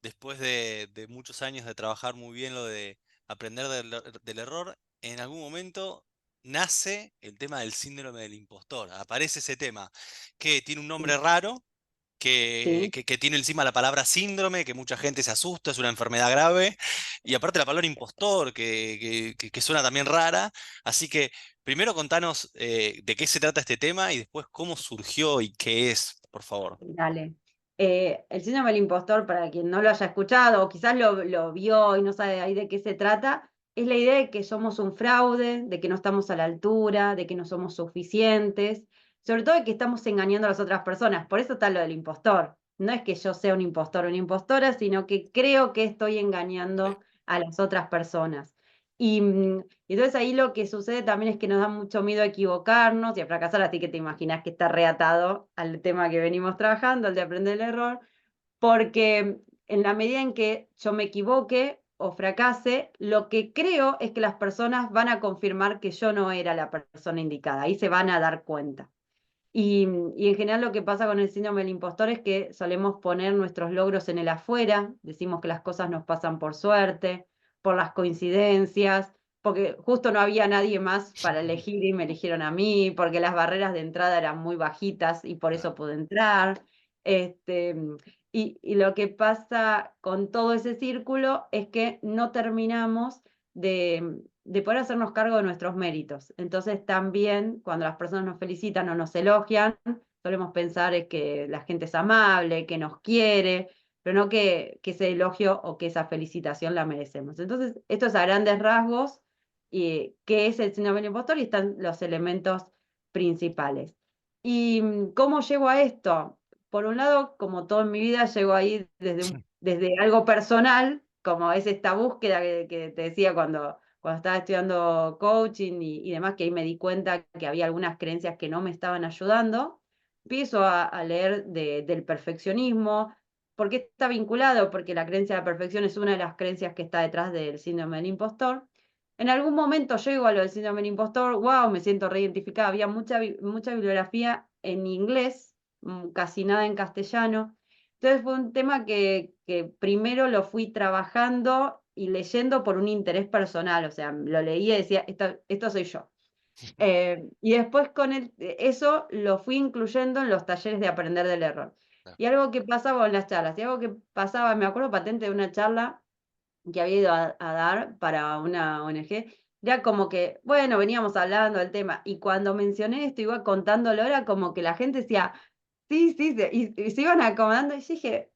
después de muchos años de trabajar muy bien lo de aprender del error, en algún momento nace el tema del síndrome del impostor. Aparece ese tema, que tiene un nombre raro, Sí, que tiene encima la palabra síndrome, que mucha gente se asusta, es una enfermedad grave, y aparte la palabra impostor, que suena también rara. Así que primero contanos de qué se trata este tema y después cómo surgió y qué es, por favor. dale. El síndrome del impostor, para quien no lo haya escuchado o quizás lo vio y no sabe ahí de qué se trata, es la idea de que somos un fraude, de que no estamos a la altura, de que no somos suficientes, sobre todo de que estamos engañando a las otras personas. Por eso está lo del impostor. No es que yo sea un impostor o una impostora, sino que creo que estoy Sí, engañando a las otras personas. Y entonces ahí lo que sucede también es que nos da mucho miedo a equivocarnos y a fracasar, así que te imaginas que está reatado al tema que venimos trabajando, al de aprender el error, porque en la medida en que yo me equivoque o fracase, lo que creo es que las personas van a confirmar que yo no era la persona indicada, ahí se van a dar cuenta. Y en general lo que pasa con el síndrome del impostor es que solemos poner nuestros logros en el afuera, decimos que las cosas nos pasan por suerte, por las coincidencias, porque justo no había nadie más para elegir y me eligieron a mí, porque las barreras de entrada eran muy bajitas y por claro. eso pude entrar. Este, y lo que pasa con todo ese círculo es que no terminamos de poder hacernos cargo de nuestros méritos. Entonces también cuando las personas nos felicitan o nos elogian, solemos pensar es que la gente es amable, que nos quiere, pero no que ese elogio o que esa felicitación la merecemos. Entonces, esto es a grandes rasgos, qué es el síndrome del impostor y están los elementos principales. ¿Y cómo llego a esto? Por un lado, como todo en mi vida, llego ahí desde algo personal, como es esta búsqueda que te decía cuando estaba estudiando coaching y demás, que ahí me di cuenta que había algunas creencias que no me estaban ayudando. Empiezo a leer del perfeccionismo. ¿Por qué está vinculado? Porque la creencia de la perfección es una de las creencias que está detrás del síndrome del impostor. En algún momento llego a lo del síndrome del impostor, wow, me siento reidentificada. Había mucha bibliografía en inglés, casi nada en castellano. Entonces fue un tema que primero lo fui trabajando y leyendo por un interés personal, o sea, lo leía y decía, esto soy yo. Y después eso lo fui incluyendo en los talleres de aprender del error. Claro. Y algo que pasaba en las charlas, y algo que pasaba, me acuerdo patente de una charla que había ido a dar para una ONG, era como que, bueno, veníamos hablando del tema, y cuando mencioné esto, iba contándolo, era como que la gente decía, sí, sí, y se iban acomodando, y yo dije,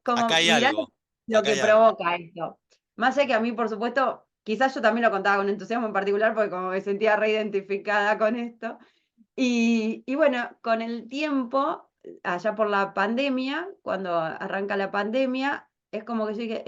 Acá hay mirá algo, lo acá que hay algo. provoca esto. Más allá que a mí, por supuesto, quizás yo también lo contaba con entusiasmo en particular, porque como me sentía reidentificada con esto, y bueno, con el tiempo, allá por la pandemia, cuando arranca la pandemia, es como que yo dije,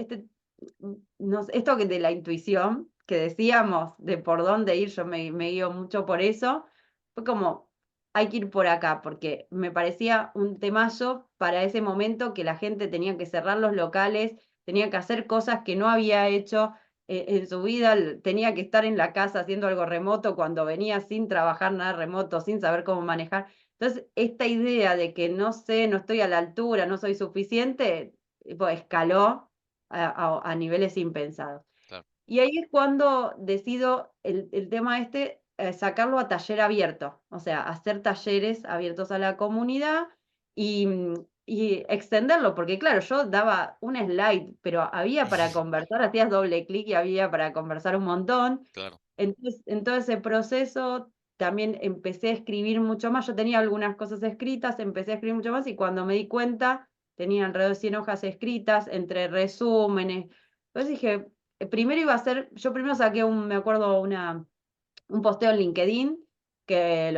esto que de la intuición, que decíamos de por dónde ir, yo me guío mucho por eso, fue como, hay que ir por acá, porque me parecía un temazo para ese momento que la gente tenía que cerrar los locales, tenía que hacer cosas que no había hecho en su vida, tenía que estar en la casa haciendo algo remoto cuando venía sin trabajar nada remoto, sin saber cómo manejar. Entonces, esta idea de que no sé, no estoy a la altura, no soy suficiente, pues, escaló a niveles impensados. Claro. Y ahí es cuando decido el tema sacarlo a taller abierto, o sea, hacer talleres abiertos a la comunidad y extenderlo, porque claro, yo daba un slide, pero había para conversar, hacías doble clic y había para conversar un montón. Claro. Entonces, en todo ese proceso también empecé a escribir mucho más. Yo tenía algunas cosas escritas, empecé a escribir mucho más y cuando me di cuenta, tenía alrededor de 100 hojas escritas, entre resúmenes. Entonces dije, primero iba a ser, yo primero saqué me acuerdo, un posteo en LinkedIn que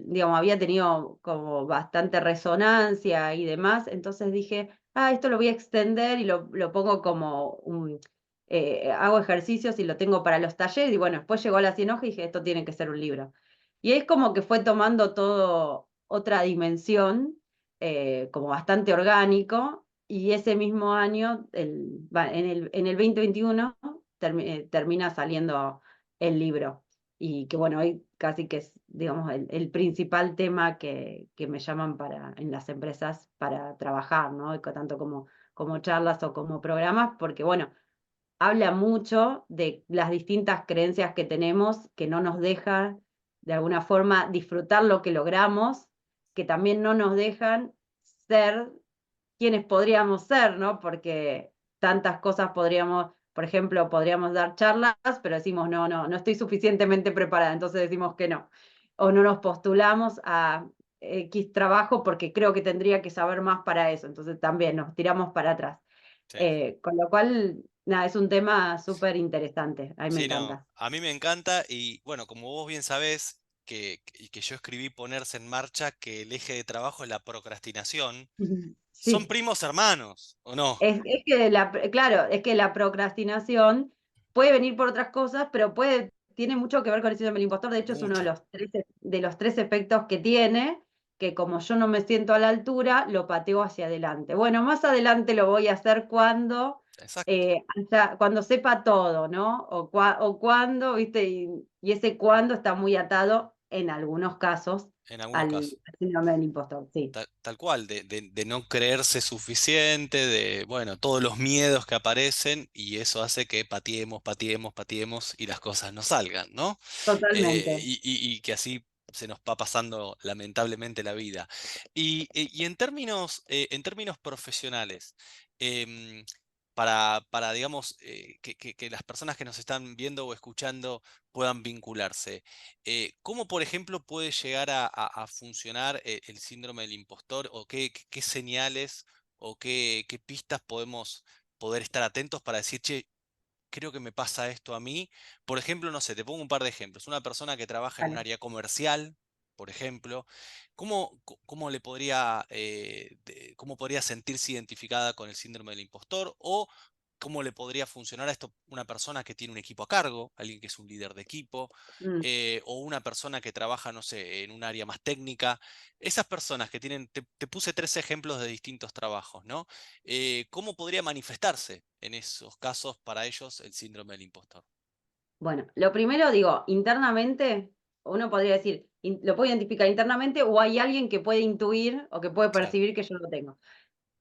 digamos, había tenido como bastante resonancia y demás, entonces dije, esto lo voy a extender y lo pongo como hago ejercicios y lo tengo para los talleres, y bueno, después llegó a la 100 hojas y dije, esto tiene que ser un libro. Y es como que fue tomando todo otra dimensión, como bastante orgánico, y ese mismo año, en el 2021, termina saliendo el libro. Y que bueno, hoy casi que es, digamos, el principal tema que me llaman en las empresas para trabajar, ¿no? Tanto como charlas o como programas, porque bueno, habla mucho de las distintas creencias que tenemos que no nos dejan de alguna forma disfrutar lo que logramos, que también no nos dejan ser quienes podríamos ser, ¿no? Porque tantas cosas por ejemplo, podríamos dar charlas, pero decimos, no estoy suficientemente preparada, entonces decimos que no. O no nos postulamos a X trabajo porque creo que tendría que saber más para eso, entonces también nos tiramos para atrás. Sí. Con lo cual, nada, es un tema súper interesante, a mí me Sí, no, encanta. a mí me encanta y bueno, como vos bien sabés y que yo escribí Ponerse en Marcha, que el eje de trabajo es la procrastinación, son Sí. primos hermanos, ¿o no? Es que claro, es que la procrastinación puede venir por otras cosas, pero tiene mucho que ver con el síndrome del impostor. De hecho, es uno de Mucho. los tres efectos que tiene, que como yo no me siento a la altura, lo pateo hacia adelante. Bueno, más adelante lo voy a hacer Exacto, cuando sepa todo, ¿no? O cuando, ¿viste? Y ese cuando está muy atado, en algunos casos, en algunos al casos. síndrome del impostor, sí, Tal cual, de no creerse suficiente, de, bueno, todos los miedos que aparecen y eso hace que pateemos, pateemos, pateemos y las cosas no salgan, ¿no? totalmente. Y que así se nos va pasando lamentablemente la vida. Y en términos profesionales, em, digamos, que las personas que nos están viendo o escuchando puedan vincularse. ¿Cómo, por ejemplo, puede llegar a funcionar el síndrome del impostor? ¿O qué señales o qué pistas podemos poder estar atentos para decir, che, creo que me pasa esto a mí? Por ejemplo, no sé, te pongo un par de ejemplos. Una persona que trabaja en un Vale. área comercial, por ejemplo, ¿cómo le podría, cómo podría sentirse identificada con el síndrome del impostor? ¿O cómo le podría funcionar a esto una persona que tiene un equipo a cargo, alguien que es un líder de equipo, Mm. o una persona que trabaja, no sé, en un área más técnica? Esas personas que tienen, te puse 3 ejemplos de distintos trabajos, ¿no? ¿Cómo podría manifestarse en esos casos para ellos el síndrome del impostor? Bueno, lo primero digo, internamente, uno podría decir, lo puedo identificar internamente o hay alguien que puede intuir o que puede Claro, percibir que yo lo tengo.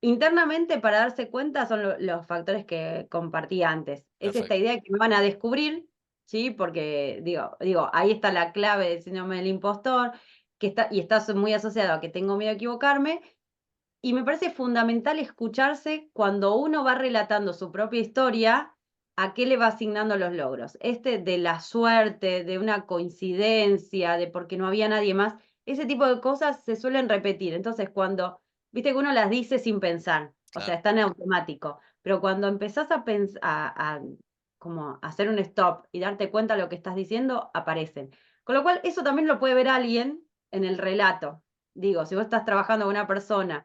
Internamente, para darse cuenta, son los factores que compartí antes. Es esta perfecto, idea de que me van a descubrir, ¿sí? Porque digo, ahí está la clave del síndrome del impostor, y está muy asociado a que tengo miedo a equivocarme. Y me parece fundamental escucharse cuando uno va relatando su propia historia, a qué le va asignando los logros. De la suerte, de una coincidencia, de porque no había nadie más, ese tipo de cosas se suelen repetir. Entonces, viste que uno las dice sin pensar, o sea, claro, está en automático, pero cuando empezás a pensar, como hacer un stop y darte cuenta de lo que estás diciendo, aparecen. Con lo cual, eso también lo puede ver alguien en el relato. Digo, si vos estás trabajando con una persona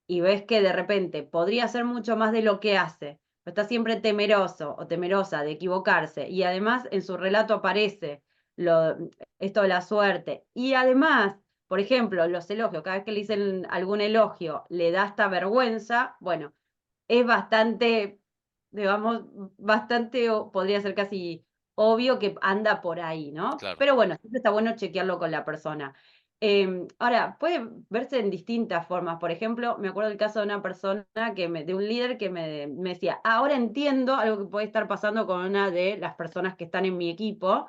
y ves que de repente podría hacer mucho más de lo que hace, pero está siempre temeroso o temerosa de equivocarse, y además en su relato aparece lo, esto de la suerte, y además, por ejemplo, los elogios, cada vez que le dicen algún elogio, le da esta vergüenza, bueno, es bastante, digamos, podría ser casi obvio que anda por ahí, ¿no? claro. Pero bueno, siempre está bueno chequearlo con la persona. Ahora, puede verse en distintas formas. Por ejemplo, me acuerdo del caso de una persona de un líder que me decía, ahora entiendo algo que puede estar pasando con una de las personas que están en mi equipo,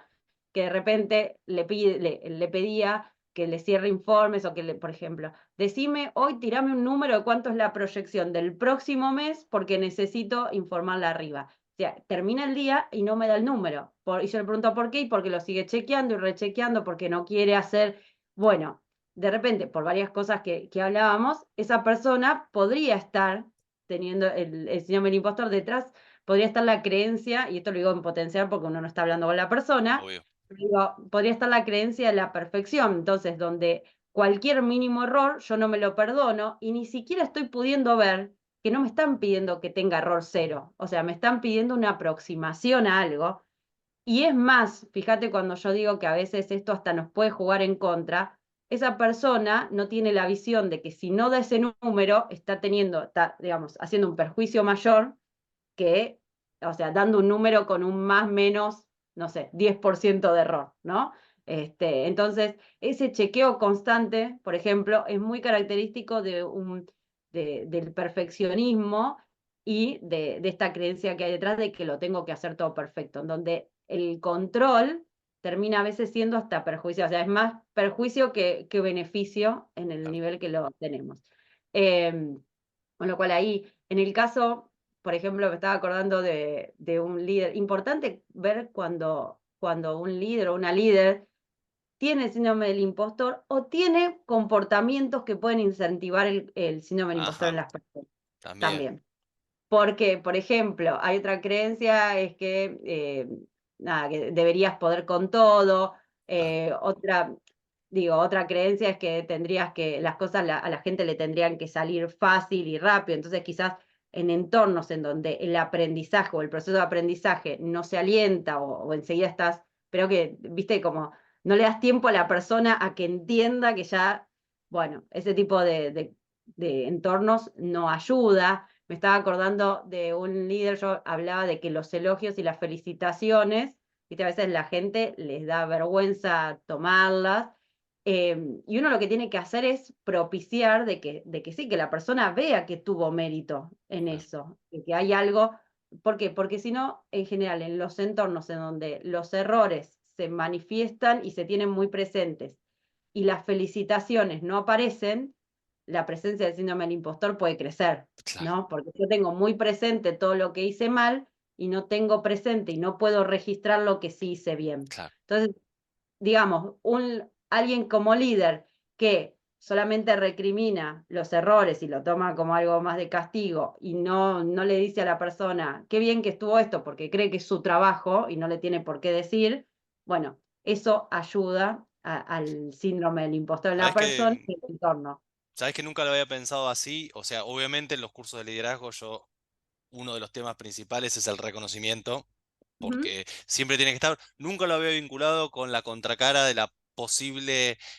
que de repente le pedía que le cierre informes o por ejemplo, decime hoy, tirame un número de cuánto es la proyección del próximo mes porque necesito informarla arriba. O sea, termina el día y no me da el número. Y yo le pregunto por qué, y porque lo sigue chequeando y rechequeando, porque no quiere hacer. Bueno, de repente, por varias cosas que hablábamos, esa persona podría estar teniendo el síndrome del impostor detrás, podría estar la creencia, y esto lo digo en potencial porque uno no está hablando con la persona, Obvio, digo, podría estar la creencia de la perfección, entonces donde cualquier mínimo error yo no me lo perdono y ni siquiera estoy pudiendo ver que no me están pidiendo que tenga error cero, o sea, me están pidiendo una aproximación a algo. Y es más, fíjate cuando yo digo que a veces esto hasta nos puede jugar en contra, esa persona no tiene la visión de que si no da ese número, está, digamos, haciendo un perjuicio mayor que, o sea, dando un número con un más menos, no sé, 10% de error, ¿no? Entonces, ese chequeo constante, por ejemplo, es muy característico del perfeccionismo y de esta creencia que hay detrás de que lo tengo que hacer todo perfecto, en donde el control termina a veces siendo hasta perjuicio, o sea, es más perjuicio que beneficio en el claro. nivel que lo tenemos. Eh, con lo cual ahí, en el caso, por ejemplo, me estaba acordando de un líder. Importante ver cuando un líder o una líder tiene síndrome del impostor o tiene comportamientos que pueden incentivar el síndrome del impostor en Ajá, las personas también. también. Porque, por ejemplo, hay otra creencia, es que, nada, que deberías poder con todo. Claro, Otra creencia es que las cosas a la gente le tendrían que salir fácil y rápido. Entonces, quizás en entornos en donde el aprendizaje o el proceso de aprendizaje no se alienta o enseguida pero que, viste, como no le das tiempo a la persona a que entienda que ya, bueno, ese tipo de entornos no ayuda. Me estaba acordando de un líder, yo hablaba de que los elogios y las felicitaciones, ¿viste? A veces la gente les da vergüenza tomarlas, y uno lo que tiene que hacer es propiciar de que sí, que la persona vea que tuvo mérito en claro, eso, de que hay algo. ¿Por qué? Porque si no, en general, en los entornos en donde los errores se manifiestan y se tienen muy presentes y las felicitaciones no aparecen, la presencia del síndrome del impostor puede crecer, claro. ¿no? Porque yo tengo muy presente todo lo que hice mal y no tengo presente y no puedo registrar lo que sí hice bien. Claro. Entonces, digamos, alguien como líder que solamente recrimina los errores y lo toma como algo más de castigo y no le dice a la persona, qué bien que estuvo esto, porque cree que es su trabajo y no le tiene por qué decir, bueno, eso ayuda al síndrome del impostor en la ¿Sabes persona que, y el entorno. sabes que nunca lo había pensado así? O sea, obviamente en los cursos de liderazgo uno de los temas principales es el reconocimiento, Ujú. porque siempre tiene que estar, nunca lo había vinculado con la contracara de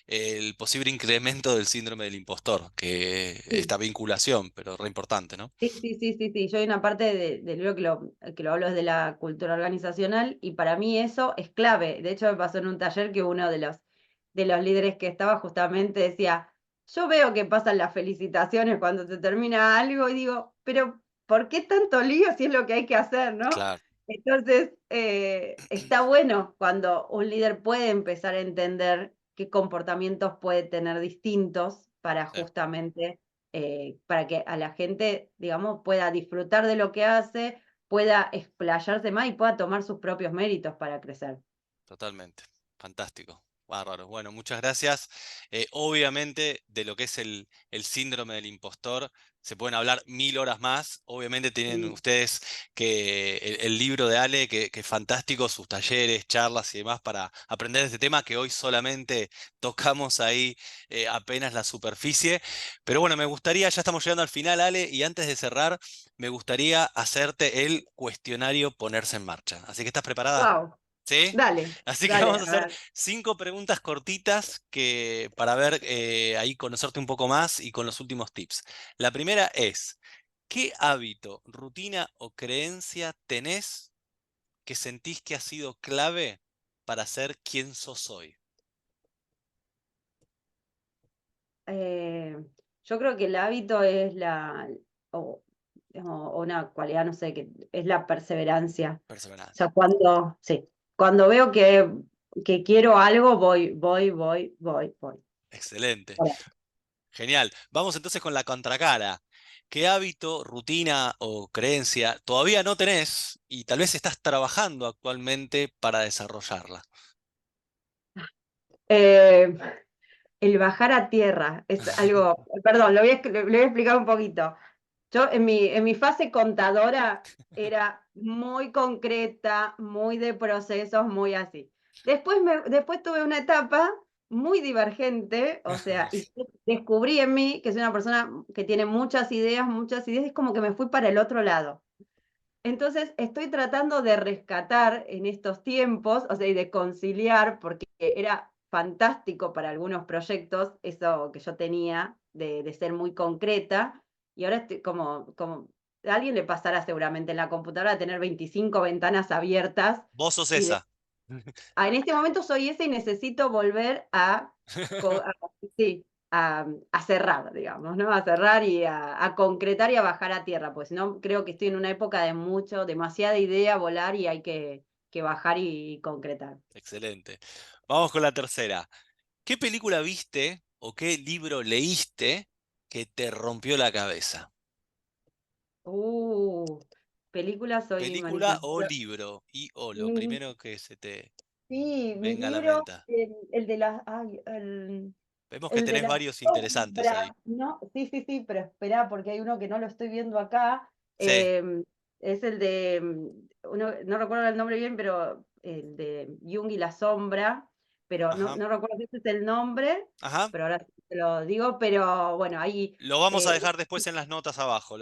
el posible incremento del síndrome del impostor, que Sí. esta vinculación, pero re importante, ¿no? Sí, sí, sí, sí, sí. Yo hay una parte del libro que lo hablo desde la cultura organizacional y para mí eso es clave. De hecho, me pasó en un taller que uno de los líderes que estaba justamente decía, yo veo que pasan las felicitaciones cuando se termina algo y digo, pero ¿por qué tanto lío si es lo que hay que hacer, no? Claro, Entonces, está bueno cuando un líder puede empezar a entender qué comportamientos puede tener distintos para sí, justamente para que a la gente, digamos, pueda disfrutar de lo que hace, pueda explayarse más y pueda tomar sus propios méritos para crecer. totalmente. Fantástico. Bárbaro. Bueno, muchas gracias. Obviamente, de lo que es el síndrome del impostor, se pueden hablar 1000 horas más. Obviamente tienen Sí, ustedes que el libro de Ale, que es fantástico, sus talleres, charlas y demás para aprender de este tema, que hoy solamente tocamos ahí apenas la superficie. Pero bueno, me gustaría, ya estamos llegando al final, Ale, y antes de cerrar, me gustaría hacerte el cuestionario ponerse en marcha. Así que, ¿estás preparada? wow, ¿Sí? dale, Así que dale, vamos a a hacer ver. 5 preguntas cortitas para ver ahí conocerte un poco más y con los últimos tips. La primera es, ¿qué hábito, rutina o creencia tenés que sentís que ha sido clave para ser quien sos hoy? Eh, yo creo que el hábito es o, o una cualidad, no sé, que es la perseverancia. O Perseverancia. sea, sí, cuando veo que quiero algo, voy, voy, voy, voy, voy. Excelente. Por ahí. Genial. Vamos entonces con la contracara. ¿Qué hábito, rutina o creencia todavía no tenés y tal vez estás trabajando actualmente para desarrollarla? Eh, el bajar a tierra es algo, perdón, lo voy a explicar un poquito. Yo en mi fase contadora era muy concreta, muy de procesos, muy así. Después tuve una etapa muy divergente, o sea, y descubrí en mí que soy una persona que tiene muchas ideas, es como que me fui para el otro lado. Entonces, estoy tratando de rescatar en estos tiempos, o sea, y de conciliar, porque era fantástico para algunos proyectos, eso que yo tenía de ser muy concreta, y ahora estoy como a alguien le pasará seguramente en la computadora tener 25 ventanas abiertas, Vos sos y esa. en este momento soy esa y necesito volver sí, a cerrar, digamos, ¿no? A cerrar y a concretar y a bajar a tierra, pues si no, creo que estoy en una época de demasiada idea, volar y hay que bajar y concretar. Excelente. Vamos con la tercera. ¿Qué película viste o qué libro leíste que te rompió la cabeza? Uh, película soy Película o manipuladora. libro. Y o lo Mi- primero que se te Sí, mi venga a la libro, mente. el de las, ay, el, Vemos que El de tenés la varios interesantes ahí. sombra, ¿no? Sí, sí, sí, pero espera, porque hay uno que no lo estoy viendo acá. Sí. Es el de, no recuerdo el nombre bien, pero el de Jung y la sombra, pero no, Ajá. no recuerdo si ese es el nombre, Ajá. pero ahora sí te lo digo, pero bueno, ahí, Lo vamos a eh, dejar después en las notas abajo.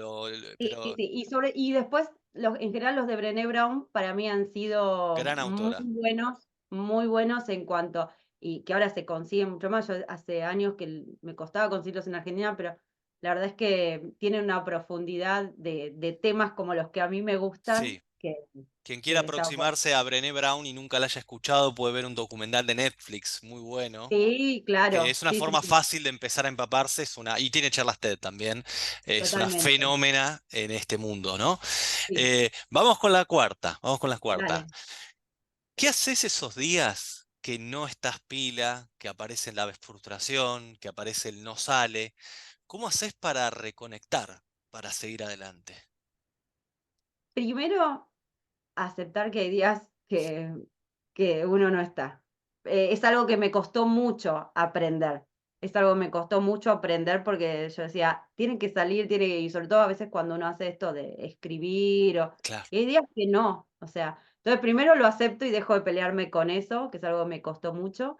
sí, sí, Pero sí, y después, en general los de Brené Brown para mí han sido gran autora. muy buenos en cuanto, y que ahora se consiguen mucho más. Yo hace años que me costaba conseguirlos en Argentina, pero la verdad es que tienen una profundidad de temas como los que a mí me gustan, Sí. que, Quien quiera que está bueno. aproximarse a Brené Brown y nunca la haya escuchado puede ver un documental de Netflix muy bueno. Sí, Que claro, es una sí, sí, forma sí, fácil de empezar a empaparse, y tiene charlas TED también, es una totalmente. fenómena en este mundo, ¿no? Sí, Vamos con la cuarta, vamos con la cuarta. dale. ¿Qué haces esos días que no estás pila, que aparece la frustración, que aparece el no sale? ¿Cómo haces para reconectar, para seguir adelante? Primero, aceptar que hay días que uno no está. Es algo que me costó mucho aprender. Es algo que me costó mucho aprender porque yo decía, tiene que salir, y sobre todo a veces cuando uno hace esto de escribir, Claro. y hay días que no, o sea, entonces primero lo acepto y dejo de pelearme con eso, que es algo que me costó mucho,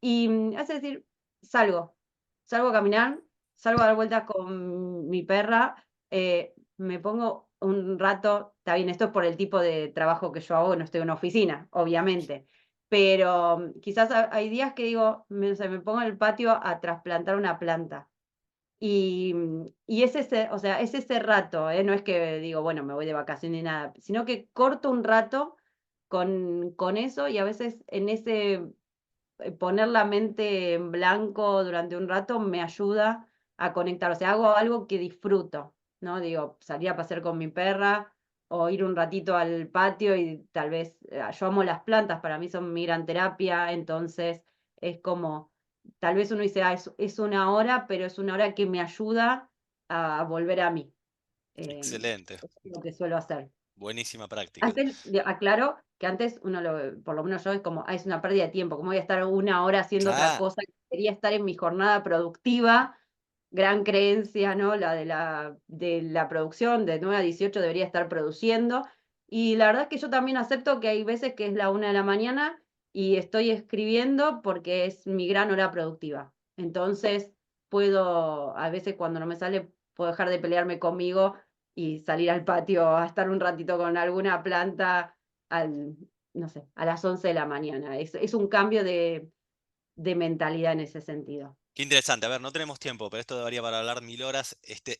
y es decir, salgo, salgo a caminar, salgo a dar vueltas con mi perra, me pongo un rato, está bien, esto es por el tipo de trabajo que yo hago, no estoy en una oficina, obviamente, pero quizás hay días que digo, o sea, me pongo en el patio a trasplantar una planta. Y es ese, o sea, es ese rato, ¿eh? No es que digo, bueno, me voy de vacaciones ni nada, sino que corto un rato con eso y a veces en ese poner la mente en blanco durante un rato me ayuda a conectar, o sea, hago algo que disfruto, ¿no? Digo, salir a pasear con mi perra o ir un ratito al patio y tal vez, yo amo las plantas, para mí son mi gran terapia, entonces es como, tal vez uno dice, ah, es una hora, pero es una hora que me ayuda a volver a mí. Excelente. Es lo que suelo hacer. Buenísima práctica. Antes, aclaro que antes uno por lo menos yo es como, es una pérdida de tiempo, como voy a estar una hora haciendo otra Claro. cosa, quería estar en mi jornada productiva, gran creencia, ¿no? La de la producción, de 9 a 18 debería estar produciendo, y la verdad es que yo también acepto que hay veces que es la 1 de la mañana y estoy escribiendo porque es mi gran hora productiva. Entonces, puedo, a veces cuando no me sale, puedo dejar de pelearme conmigo y salir al patio a estar un ratito con alguna planta no sé, a las 11 de la mañana. Es un cambio de mentalidad en ese sentido. Qué interesante. A ver, no tenemos tiempo, pero esto daría para hablar 1000 horas. Este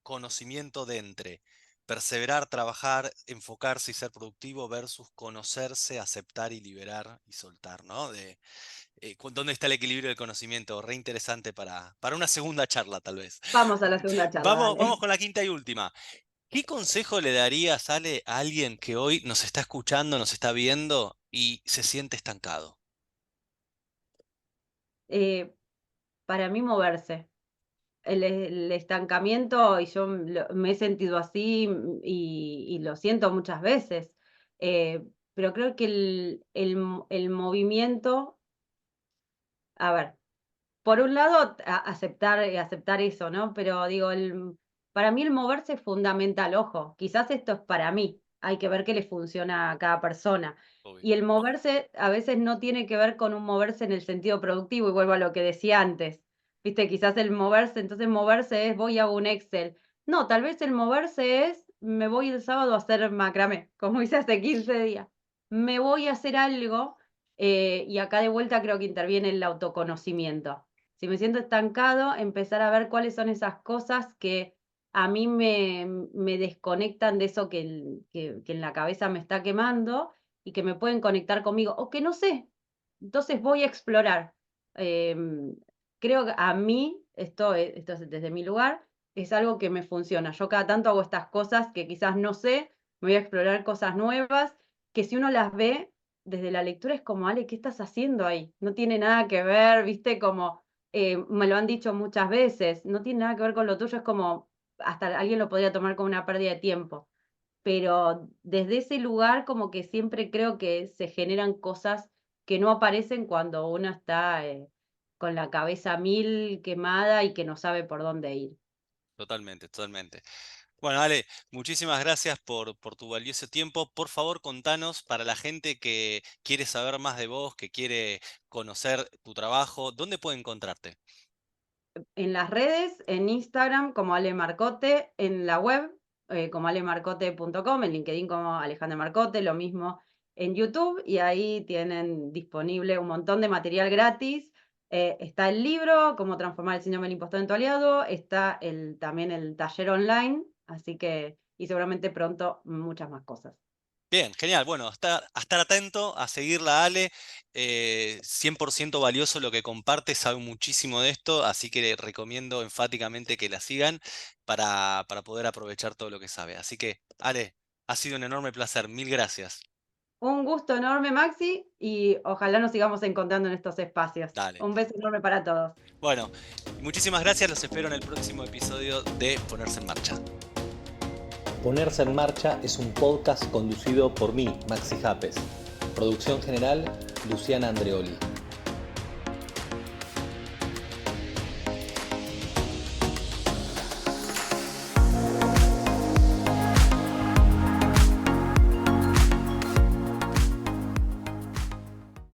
conocimiento de entre perseverar, trabajar, enfocarse y ser productivo versus conocerse, aceptar y liberar y soltar, ¿no? ¿Dónde está el equilibrio del conocimiento? Re interesante para una segunda charla, tal vez. Vamos a la segunda charla, Vamos dale. con la quinta y última. ¿Qué consejo le darías, Ale, a alguien que hoy nos está escuchando, nos está viendo y se siente estancado? Eh, para mí moverse. El estancamiento, y yo me he sentido así y lo siento muchas veces, pero creo que el movimiento, a ver, por un lado, aceptar eso, ¿no? Pero digo, para mí el moverse es fundamental, ojo, quizás esto es para mí, hay que ver qué le funciona a cada persona. Obvio. Y el moverse a veces no tiene que ver con un moverse en el sentido productivo, y vuelvo a lo que decía antes. Viste, quizás el moverse, entonces moverse es voy a un Excel. No, tal vez el moverse es me voy el sábado a hacer macramé, como hice hace 15 días. Me voy a hacer algo, y acá de vuelta creo que interviene el autoconocimiento. Si me siento estancado, empezar a ver cuáles son esas cosas que a mí me desconectan de eso que en la cabeza me está quemando y que me pueden conectar conmigo, o que no sé. Entonces voy a explorar. Em, creo que a mí, esto es desde mi lugar, es algo que me funciona. Yo cada tanto hago estas cosas que quizás no sé, me voy a explorar cosas nuevas, que si uno las ve desde la lectura es como, Ale, ¿qué estás haciendo ahí? No tiene nada que ver, viste, como me lo han dicho muchas veces, no tiene nada que ver con lo tuyo, es como, hasta alguien lo podría tomar como una pérdida de tiempo, pero desde ese lugar como que siempre creo que se generan cosas que no aparecen cuando uno está con la cabeza mil quemada y que no sabe por dónde ir. Totalmente, totalmente. Bueno, Ale, muchísimas gracias por tu valioso tiempo. Por favor, contanos para la gente que quiere saber más de vos, que quiere conocer tu trabajo, ¿dónde puede encontrarte? En las redes, en Instagram como Ale Marcote, en la web como alemarcote.com, en LinkedIn como Alejandra Marcote, lo mismo en YouTube, y ahí tienen disponible un montón de material gratis. Está el libro, Cómo transformar el síndrome del impostor en tu aliado, está también el taller online, así que, y seguramente pronto muchas más cosas. Bien, genial. Bueno, a estar atento, a seguirla, a Ale. 100% valioso lo que comparte, sabe muchísimo de esto, así que le recomiendo enfáticamente que la sigan para poder aprovechar todo lo que sabe. Así que, Ale, ha sido un enorme placer. Mil gracias. Un gusto enorme, Maxi, y ojalá nos sigamos encontrando en estos espacios. Dale. Un beso enorme para todos. Bueno, muchísimas gracias. Los espero en el próximo episodio de Ponerse en Marcha. Ponerse en Marcha es un podcast conducido por mí, Maxi Japes. Producción general, Luciana Andreoli.